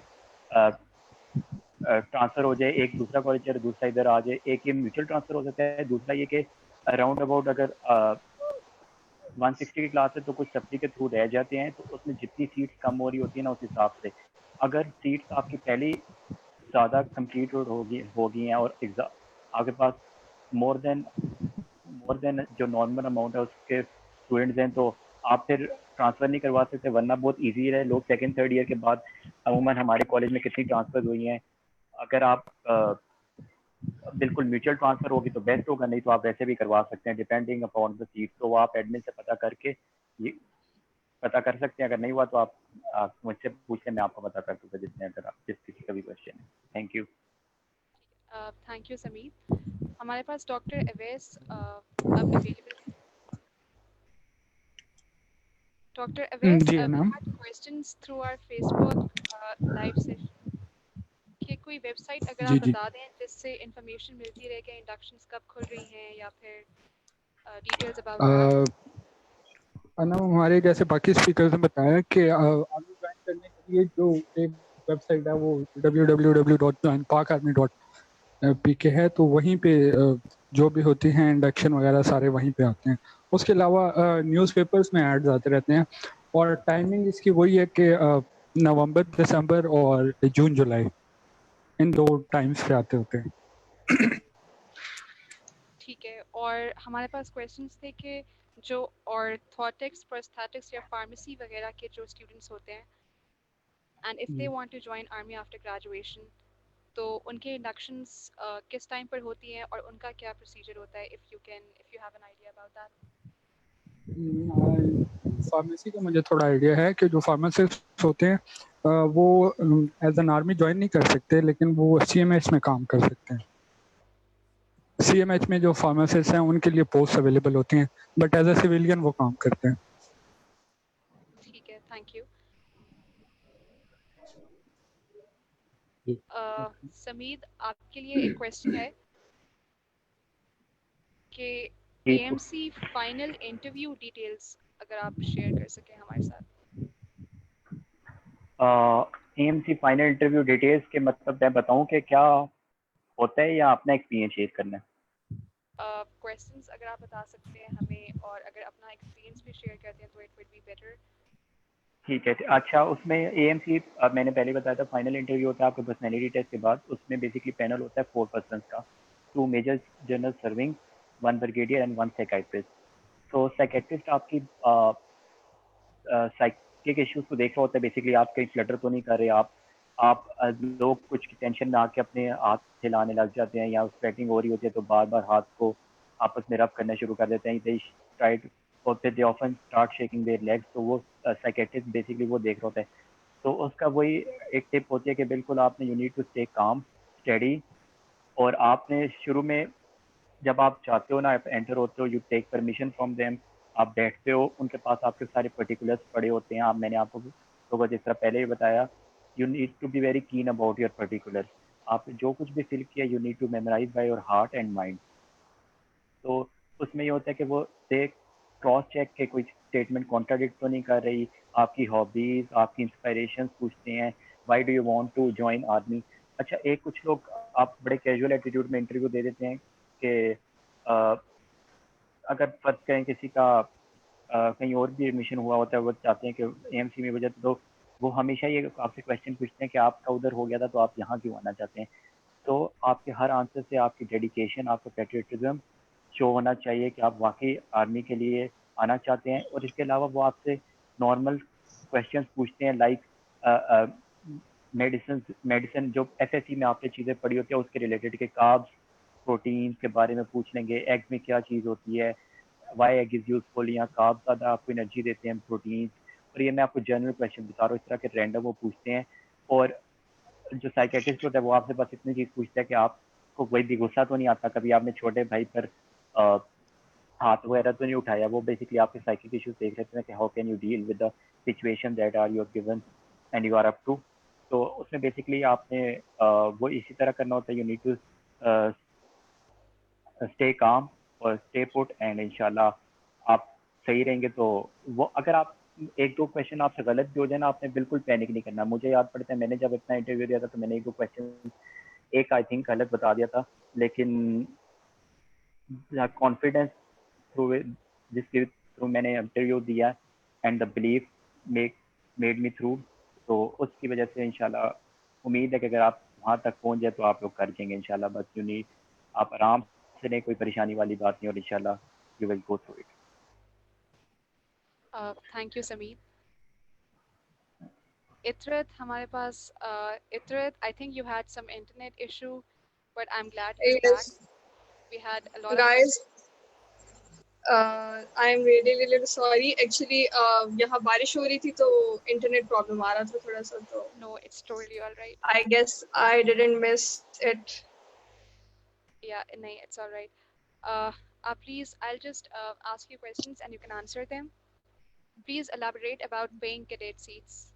ट्रांसफ़र हो जाए, एक दूसरा कॉलेज और दूसरा इधर आ जाए, एक ये म्यूचुअल ट्रांसफ़र हो सकता है। दूसरा ये कि अराउंड अबाउट अगर 160 की क्लास है तो कुछ सप्ली के थ्रू रह जाते हैं, तो उसमें जितनी सीट्स कम हो रही होती है ना, उस हिसाब से अगर सीट्स आपकी पहली ज़्यादा कंप्लीट होगी हैं और आपके पास मोर देन जो नॉर्मल अमाउंट है उसके स्टूडेंट्स हैं, तो आप फिर ट्रांसफ़र नहीं करवा सकते, वरना बहुत ईजी है। लोग सेकंड थर्ड ईयर के बाद अमूमन हमारे कॉलेज में कितनी ट्रांसफ़र हुई हैं। अगर आप बिल्कुल म्यूचुअल ट्रांसफ़र होगी तो बेस्ट होगा, नहीं तो आप वैसे भी करवा सकते हैं डिपेंडिंग अपॉन द सीट। तो वो आप एडमिन से पता करके ये पता कर सकते हैं। अगर नहीं हुआ तो आप मुझसे पूछ लें, मैं आपको पता कर दूँगा जितने अगर आप जिस किसी का भी क्वेश्चन है। Thank you.
Thank you Sameer. हमारे पास डॉक्टर अवैस अब अवेलेबल है। डॉक्टर अवैस,
जी
we
ma'am.
had questions through our Facebook live session कि कोई वेबसाइट अगर
जी
आप
जी।
बता दें जिससे इंफॉर्मेशन मिलती रहे कि इंडक्शंस कब खुल रही हैं या फिर डिटेल्स अबाउट दैट।
अनम, हमारे जैसे बाकी स्पीकर्स ने बताया कि आर्मी ज्वाइन करने के लिए जो एक वेबसाइट है वो www.joinparkarmy.pk है, तो वहीं पे जो भी होती हैं इंडक्शन वगैरह सारे वहीं पे आते हैं। उसके अलावा न्यूज़पेपर्स में एड्स आते रहते हैं और टाइमिंग इसकी वही है कि नवंबर दिसंबर और जून जुलाई, इन 2 टाइम्स पे आते होते हैं।
ठीक है, और हमारे पास क्वेश्चंस थे कि जो ऑर्थोटिक्स, प्रोस्थेटिक्स या फार्मेसी वगैरह के जो स्टूडेंट्स होते हैं and if they want to join army after graduation, तो उनके इंडक्शंस किस टाइम पर होती हैं और उनका क्या प्रोसीजर होता है, if you have an idea about that.
Pharmacy का मुझे थोड़ा आइडिया है कि जो फार्मासिस्ट होते हैं वो एज एन आर्मी ज्वाइन नहीं कर सकते, लेकिन वो CMH में काम कर सकते हैं। CMH में जो फार्मासिस्ट हैं उनके लिए पोस्ट अवेलेबल होती हैं, बट एज ए सिविलियन वो काम करते हैं।
ठीक है, थैंक यू।
जी।
समीद, आपके लिए एक क्वेश्चन है कि
जी,
AMC फाइनल इंटरव्यू डिटेल्स अगर आप शेयर कर सकें हमारे साथ।
AMC फाइनल इंटरव्यू डिटेल्स के मतलब मैं बताऊं कि क्या होता है या अपना एक्सपीरियंस शेयर करना है?
क्वेश्चंस अगर आप बता सकते हैं हमें, और अगर अपना एक्सपीरियंस भी शेयर करते हैं तो इट वुड बी बेटर।
ठीक है। अच्छा, उसमें AMC मैंने पहले बताया था फाइनल इंटरव्यू होता है आपके पर्सनैलिटी टेस्ट के बाद। उसमें बेसिकली पैनल होता है 4 पर्सन का, 2 major general serving, 1 brigadier and 1 psychiatrist. तो साइकियाट्रिस्ट आपकी साइकिक इश्यूज को देख रहा होता है। बेसिकली आप कहीं फ्लटर तो नहीं कर रहे, आप लोग कुछ टेंशन में आके अपने हाथ हिलाने लग जाते हैं या स्वेटिंग हो रही होती है तो बार बार हाथ को आपस में रब करना शुरू कर देते हैं, दे ट्राइड और फिर they often start shaking there legs. तो वो साइकियाट्रिस्ट बेसिकली वो देख रहा होता है। तो उसका वही एक टिप होती है कि बिल्कुल आपने you need to stay calm, study, और आपने शुरू में जब आप चाहते हो ना, आप एंटर होते हो, you take permission from them. आप बैठते हो, उनके पास आपके सारे पर्टिकुलर्स पड़े होते हैं। मैंने आपको तो जिस तरह पहले ही बताया, you need to be very keen about your particulars. आप जो कुछ भी फिल किया you need to memorize by your heart and mind. तो उसमें ये होता है कि वो दे क्रॉस चेक के कोई स्टेटमेंट कॉन्ट्राडिक्ट तो नहीं कर रही, आपकी हॉबीज, आपकी इंस्पायरेशन पूछते हैं, why do you want to join army. अच्छा, एक कुछ लोग आप बड़े कैजुअल एटीट्यूड में इंटरव्यू दे देते हैं कि अगर फर्ज करें किसी का कहीं और भी एडमिशन हुआ होता है, वो चाहते हैं कि AMC में वजह, तो वो हमेशा ये आपसे क्वेश्चन पूछते हैं कि आपका उधर हो गया था तो आप यहाँ क्यों आना चाहते हैं। तो आपके हर आंसर से आपकी डेडिकेशन, आपका पेट्रियटिज्म शो होना चाहिए कि आप वाकई आर्मी के लिए आना चाहते हैं। और इसके अलावा वो आपसे नॉर्मल क्वेश्चंस पूछते हैं, लाइक मेडिसिन मेडिसिन जो SSC में आपने चीज़ें पढ़ी होती है उसके रिलेटेड के कार्ब्स, प्रोटीन्स के बारे में पूछ लेंगे, एग में क्या चीज़ होती है, वाई एग इज़ यूजफुल, या कार्ब्स ज़्यादा आपको एनर्जी देते हैं, प्रोटीन्स। और ये मैं आपको जनरल क्वेश्चन बता रहा हूँ, इस तरह के रैंडम वो पूछते हैं। और जो साइकेट्रिस्ट होता है वो आपसे बस इतनी चीज़ पूछता है कि आपको कोई भी गुस्सा तो नहीं आता, कभी आपने छोटे भाई पर हाथ वगैरह तो नहीं उठाया। वो बेसिकली आपके साइकिक इश्यूज देख लेते हैं कि how can you deal with the situation that are you given and you are up to. तो उसमें बेसिकली आपने वो इसी तरह करना होता है, यू नीड टू स्टे काम और स्टे पुट, एंड इंशाल्लाह आप सही रहेंगे। तो वो अगर आप एक दो क्वेश्चन आपसे गलत भी हो जाए ना, आपने बिल्कुल पैनिक नहीं करना। मुझे याद पड़ता है मैंने जब अपना इंटरव्यू दिया था तो मैंने एक दो क्वेश्चन, एक आई थिंक गलत बता दिया था, लेकिन कॉन्फिडेंस थ्रू जिसके थ्रू मैंने इंटरव्यू दिया and the belief made me through, तो उसकी वजह से इंशाल्लाह उम्मीद है कि अगर आप वहाँ तक पहुँच जाए तो आप लोग कर देंगे इंशाल्लाह। बस यूँ नहीं, आप आराम से नहीं, कोई परेशानी वाली बात नहीं, और इंशाल्लाह you will go through it.
Thank you Sameer. Itrat, हमारे पास Itrat, I think you had some internet issue, but I'm glad you're back.
Yes,
We had a lot of
guys.
questions.
I'm really sorry. Actually, यहाँ बारिश हो रही थी तो internet problem आ रहा था थोड़ा सा, तो
No, it's totally all right.
I guess I didn't miss it.
Yeah, no, it's all right. Please, I'll just ask you questions and you can answer them. Please elaborate about paying cadet seats.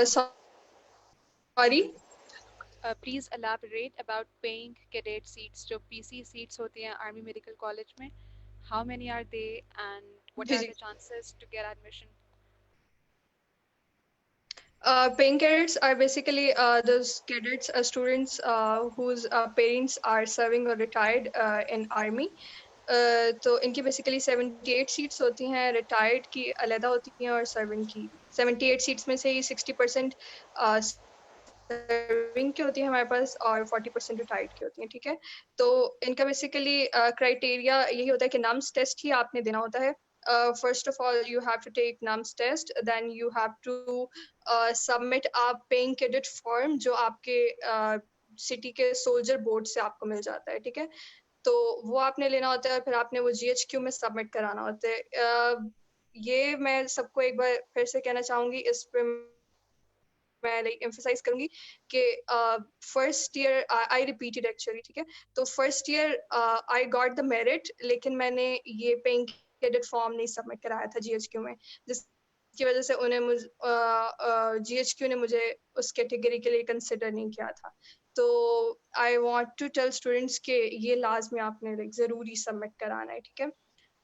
Sorry.
Please elaborate about paying cadet seats. जो PC seats होती हैं Army Medical College में, how many are they and what are the chances to get admission?
Paying cadets are basically those cadets, students whose parents are serving or retired in army. तो इनकी basically 78 seats होती हैं, retired की अलहदा होती हैं और सर्विंग की। 78 सीट्स में से ही 60% सर्विंग की होती है हमारे पास और 40% रिटायर्ड की होती हैं, ठीक है। तो इनका बेसिकली क्राइटेरिया यही होता है कि नम्स टेस्ट ही आपने देना होता है। First of all, you have to take NUMS test. Then you have to submit a paying cadet form जो आपके सिटी के सोल्जर बोर्ड से आपको मिल जाता है, ठीक है। तो वो आपने लेना होता है, फिर आपने वो GHQ में सबमिट कराना होता है। ये मैं सबको एक बार फिर से कहना चाहूँगी, इस पे मैं लाइक एम्फसाइज करूंगी कि first year I repeated actually, ठीक है। तो first year I got the merit, लेकिन मैंने ये पेइंग कैडेट फॉर्म नहीं सबमिट कराया था GHQ में, जिसकी वजह से उन्हें GHQ ने मुझे उस कैटेगरी के लिए कंसिडर नहीं किया था। तो I want to tell students के ये लाजमी आपने लाइक ज़रूरी सबमिट कराना है, ठीक है।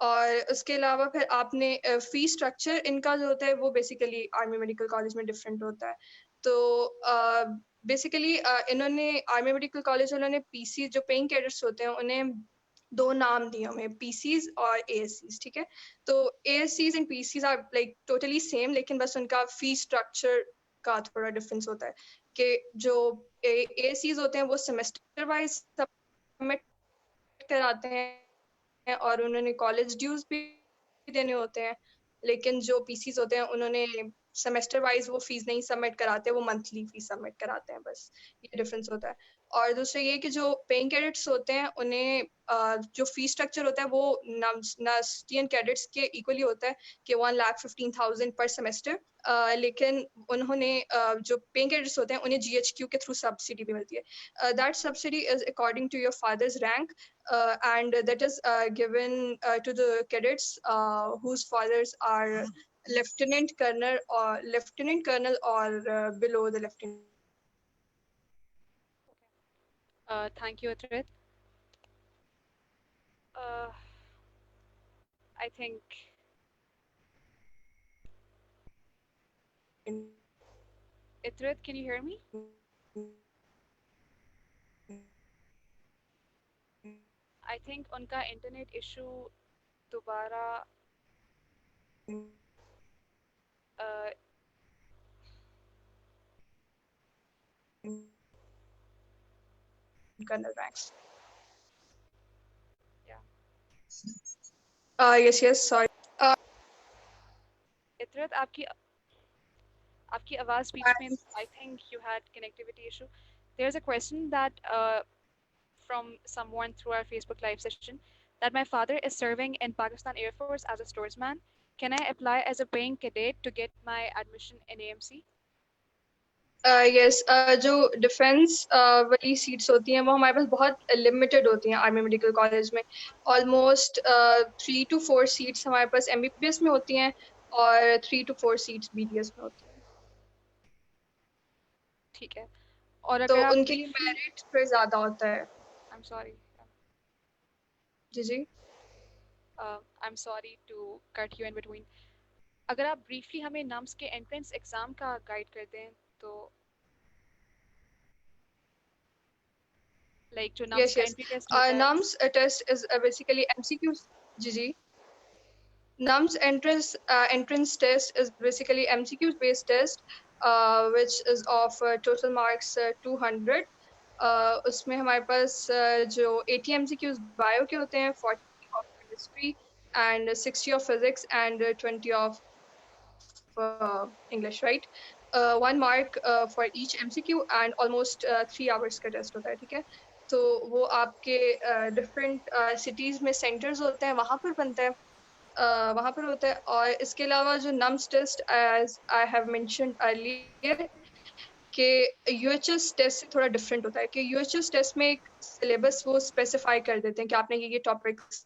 और उसके अलावा फिर आपने फी स्ट्रक्चर इनका जो होता है वो बेसिकली आर्मी मेडिकल कॉलेज में डिफरेंट होता है। तो बेसिकली इन्होंने आर्मी मेडिकल कॉलेज उन्होंने पीसी जो पेइंग कैडेट्स होते हैं उन्हें दो नाम दिए हमें, पीसीज और एएससीज, ठीक है। तो एएससीज and PCs are like totally same, लेकिन बस उनका फी स्ट्रक्चर का थोड़ा डिफरेंस होता है कि जो एएससीज होते हैं वो सेमेस्टर वाइज सबमिट कराते हैं और उन्होंने कॉलेज ड्यूज भी देने होते हैं, लेकिन जो पीसीज होते हैं उन्होंने सेमेस्टर वाइज वो फीस नहीं सबमिट कराते, वो मंथली फीस सबमिट कराते हैं, बस ये डिफरेंस होता है। और दूसरा ये कि जो पेइंग कैडेट्स होते हैं उन्हें जो फी स्ट्रक्चर होता है वो नस्टियन कैडेट्स के इक्वली होता है कि 1,15,000 पर सेमेस्टर, लेकिन उन्होंने जो पेइंग कैडेट्स होते हैं उन्हें GHQ के थ्रू सब्सिडी भी मिलती है। That subsidy is according to your father's rank and that is given to the cadets whose fathers are lieutenant colonel or below the lieutenant.
Thank you, Itrat. I think Itrat, can you hear me? I think उनका internet issue दोबारा
Colonel ranks.
Yeah.
Yes, sorry.
Itrat, आपकी आवाज बीच में, I think you had connectivity issue. There's a question that from someone through our Facebook live session that my father is serving in Pakistan Air Force as a storesman. Can I apply as a paying cadet to get my admission in AMC?
Yes, जो defence वाली seats होती हैं वो हमारे पास बहुत limited होती हैं army medical college में। ऑलमोस्ट 3 to 4 सीट्स हमारे पास MBBS में होती हैं और 3 to 4 सीट्स BDS में होती हैं।
ठीक है। और
तो
अगर
उनके लिए मेरिट फिर ज़्यादा होता है।
I'm sorry.
Ji
I'm sorry to cut you in between. अगर आप briefly हमें NUMS के entrance exam का guide कर दें तो like जो NUMS का entry test होता है।
NUMS test is basically MCQs. Ji NUMS entrance test is basically MCQ based test which is of total marks 200. उसमें हमारे पास जो 80 MCQs बायो के होते हैं, 40 of chemistry and 60 of physics and 20 of English, right? 1 mark for each MCQ and almost 3 hours का test होता है, ठीक है? तो वो आपके डिफरेंट सिटीज में सेंटर्स होते हैं, वहाँ पर बनता है, वहाँ पर होता है। और इसके अलावा जो NUMS test, as I have mentioned earlier, कि यूएचएस टेस्ट से थोड़ा डिफरेंट होता है, कि यूएचएस टेस्ट में एक सिलेबस वो स्पेसिफाई कर देते हैं कि आपने ये टॉपिक्स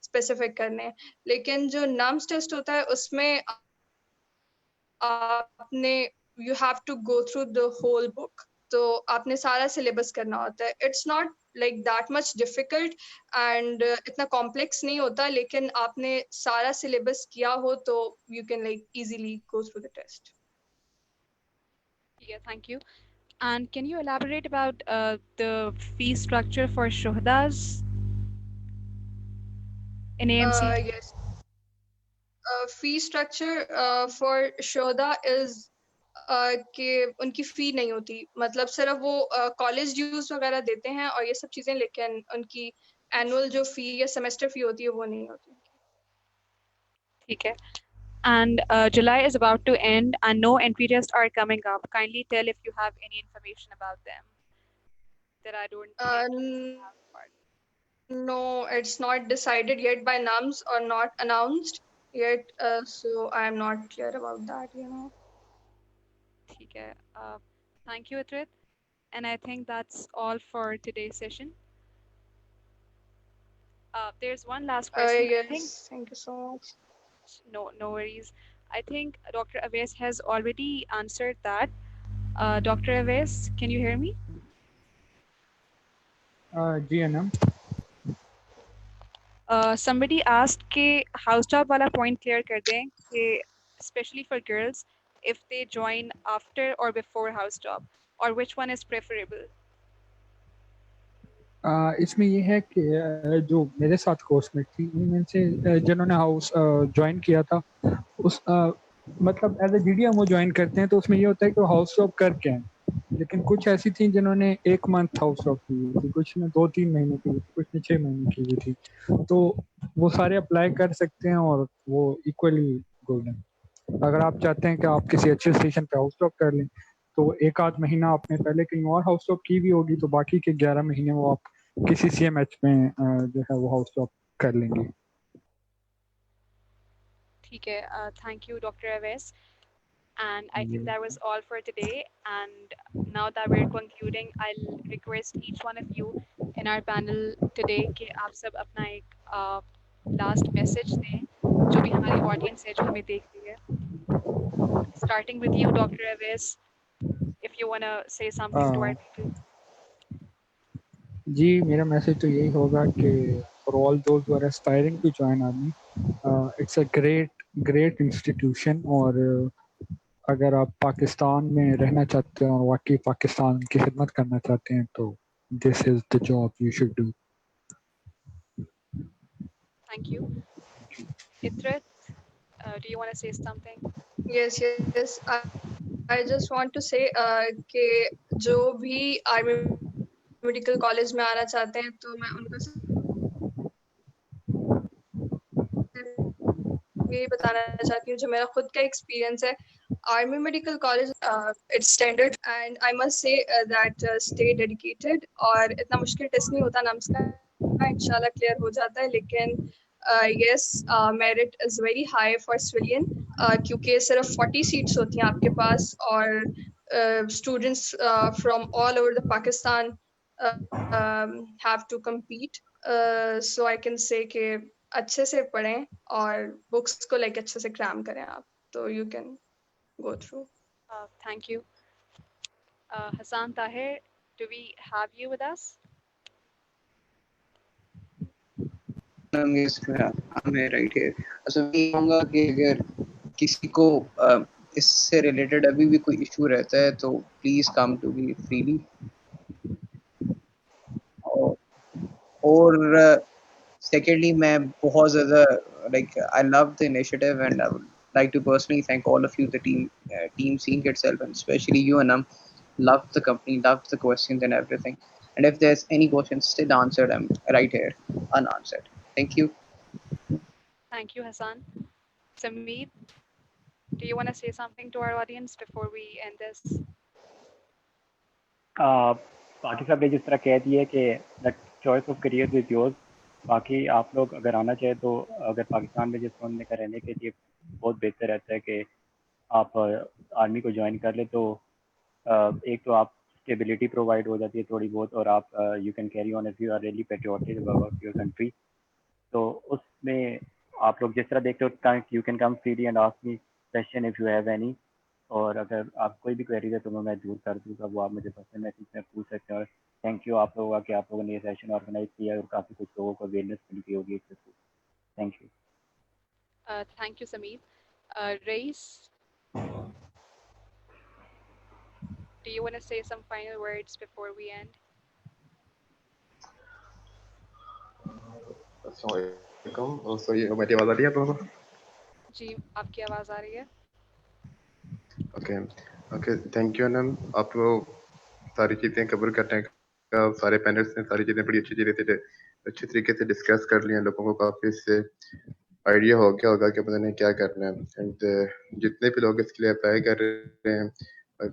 स्पेसिफिक करने हैं, लेकिन जो नम्स टेस्ट होता है उसमें आपने you have to go through the whole book, तो आपने सारा सिलेबस करना होता है। It's not like that much difficult and इतना कॉम्प्लेक्स नहीं होता, लेकिन आपने सारा सिलेबस किया हो तो you can like easily go through the test.
Yeah, thank you. And can you elaborate about the fee structure for shuhadas in AMC?
Yes. Fee structure for shuhada is कि उनकी फ़ी नहीं होती, मतलब सिर्फ वो कॉलेज ड्यूज़ वगैरह देते हैं और ये सब चीज़ें, लेकिन उनकी एनुअल जो फ़ी या सेमेस्टर फ़ी होती है वो नहीं होती।
ठीक है. And July is about to end and no entry tests are coming up. Kindly tell if you have any information about them that I don't have.
No, it's not decided yet by NUMS or not announced yet, so I am not clear about that, you know.
ठीक है. Thank you, Atrit. And I think that's all for today's session. There's one last question.
Yes, thank you so much.
No worries. I think Dr. Awais has already answered that. Dr. Awais, can you hear me?
Ji Anam,
Somebody asked कि house job वाला point clear कर दें कि especially for girls if they join after or before house job or which one is preferable.
इसमें ये है कि जो मेरे साथ कोर्समेट थी उनमें से जिन्होंने हाउस ज्वाइन किया था, उस मतलब एज ए जीडीएम वो ज्वाइन करते हैं तो उसमें ये होता है कि वो हाउस जॉब करके हैं, लेकिन कुछ ऐसी थी जिन्होंने 1 मंथ हाउस जॉब की हुई थी, कुछ ने 2-3 महीने की, कुछ ने 6 महीने की हुई थी, तो वो सारे अप्लाई कर सकते हैं और वो इक्वली गुड है। अगर आप चाहते हैं कि आप किसी अच्छे स्टेशन पे हाउस जॉब कर लें तो 1-8 महीना आपने पहले कहीं और हाउस जॉब की भी होगी, तो बाकी के 11 महीने वो आप किसी सीएमएच में जो है वो हाउस जॉब कर लेंगे।
ठीक है. Thank you, Dr. Awais. And I think that was all for today. And now that we're concluding, I'll request each one of you in our panel today कि आप सब अपना एक last message दें जो भी हमारी audience है जो हमें देख रही है. Starting with you, Dr. Awais, if you want to say something to our people.
जी, मेरा मैसेज तो यही होगा कि for all those who are aspiring to join army, it's a great institution, और अगर आप पाकिस्तान में रहना चाहते हैं और वाकई पाकिस्तान की खिदमत करना चाहते हैं तो this is the job you should do.
Thank you. Itrit, do you want to say something?
Yes. I just want to say कि जो भी आर्मी मेडिकल कॉलेज में आना चाहते हैं तो मैं उनको यही बताना चाहती हूँ जो मेरा खुद का एक्सपीरियंस है। Army medical college it's standard and I must say that stay dedicated, और इतना मुश्किल टेस्ट नहीं होता नम्स का, इंशाल्लाह क्लियर हो जाता है, लेकिन yes, merit is very high for civilian क्योंकि सिर्फ 40 सीट्स होती हैं आपके पास, और students from all over the Pakistan have to compete. So I can say कि अच्छे से पढ़ें और बुक्स को लेके अच्छे से क्रैम करें आप, तो you can go through.
Thank you. Hassan Tahir, do we have you with us?
Yes, I'm right here. So मैं कहूँगा कि अगर किसी को इससे रिलेटेड अभी भी कोई इशू रहता है तो please come to me freely, और सेकेंडली मैं बहुत ज़्यादा like I love the initiative and I would like to personally thank all of you, the team Sync itself, and especially you, Anam. Loved the company, loved the questions and everything. And if there's any questions still answered, I'm right here, unanswered. Thank you.
Thank you, Hassan. Sameet, do you want to say something to our audience before we end this?
बाकी सब ने जिस तरह कह दिए कि the choice of career is yours, बाकी आप लोग अगर आना चाहे तो अगर पाकिस्तान में जिस होने का रहने के लिए बहुत बेहतर रहता है कि आप आर्मी को ज्वाइन कर ले, तो एक तो आप स्टेबिलिटी प्रोवाइड हो जाती है थोड़ी बहुत, और आप you can carry on if you are really patriotic about your country. तो उसमें आप लोग जिस तरह देखते हो, you can come freely and ask me question if you have any, और अगर आप कोई भी क्वेरीज है तो मैं दूर कर दूँगा, वो आप मुझे पर्सनल मैसेज में पूछ सकते हैं। और थैंक यू आप लोगों का कि आप लोगों ने ये सेशन ऑर्गेनाइज किया और काफ़ी कुछ लोगों को अवेयरनेस मिलती होगी इससे। Thank you.
Thank you, Sameet. Reis, do you want to say some final words before we end?
अस्सलामुअलैकुम। सॉरी, मेरी आवाज़ आ रही है आप लोगों को?
जी, आपकी आवाज़ आ रही है।
Okay okay, thank you Anam. आप लोग सारी चीज़ें कवर करने का, सारे पैनल्स ने सारी चीज़ें बड़ी अच्छी तरीके से डिस्कस कर ली हैं। लोगों को काफ़ी इससे आइडिया हो गया होगा कि पता नहीं क्या करना है। एंड जितने भी लोग इसके लिए अप्लाई कर रहे हैं,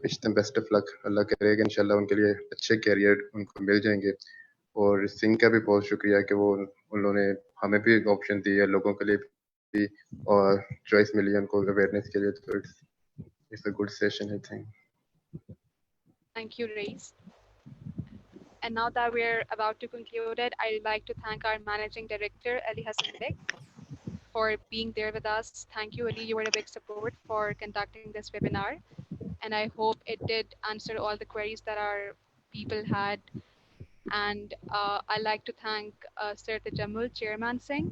wish them best of luck. अल्लाह करेगा इंशाल्लाह उनके लिए अच्छे कैरियर उनको मिल जाएंगे। और सिंह का भी बहुत शुक्रिया कि वो उन्होंने हमें भी ऑप्शन दी है, लोगों के लिए भी और चॉइस मिली है उनको अवेयरनेस के लिए। तो it's a good session, I think.
Thank you, Reis. And now that we're about to conclude it, I'd like to thank our Managing Director, Ali Hassan Malik, for being there with us. Thank you, Ali. You were a big support for conducting this webinar. And I hope it did answer all the queries that our people had. And I'd like to thank Sir Tajamul, Chairman Singh,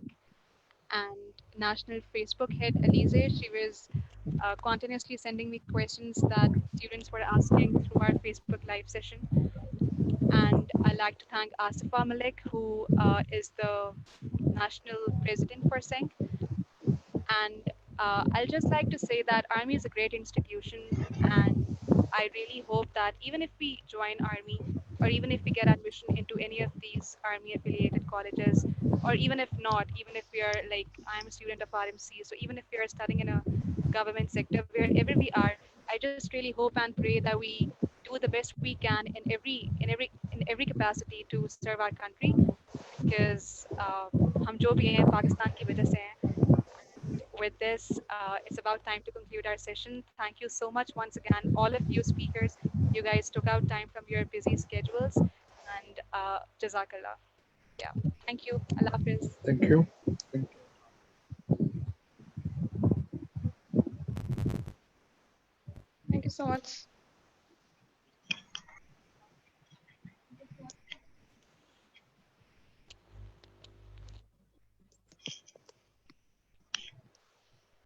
and National Facebook head Alize. She was continuously sending me questions that students were asking through our Facebook live session. And I'd like to thank Asifa Malik, who is the national president for SINC. And I'll just like to say that Army is a great institution, and I really hope that even if we join Army, or even if we get admission into any of these Army affiliated colleges, or even if not, even if we are like, I'm a student of RMC, so even if we are studying in a government sector, wherever we are, I just really hope and pray that we do the best we can in every capacity to serve our country, because हम जो भी हैं पाकिस्तान की वजह से हैं। With this, it's about time to conclude our session. Thank you so much once again, all of you speakers. You guys took out time from your busy schedules, and Jazakallah. Yeah, thank you. Allah Hafiz.
Thank you.
Thank you so much.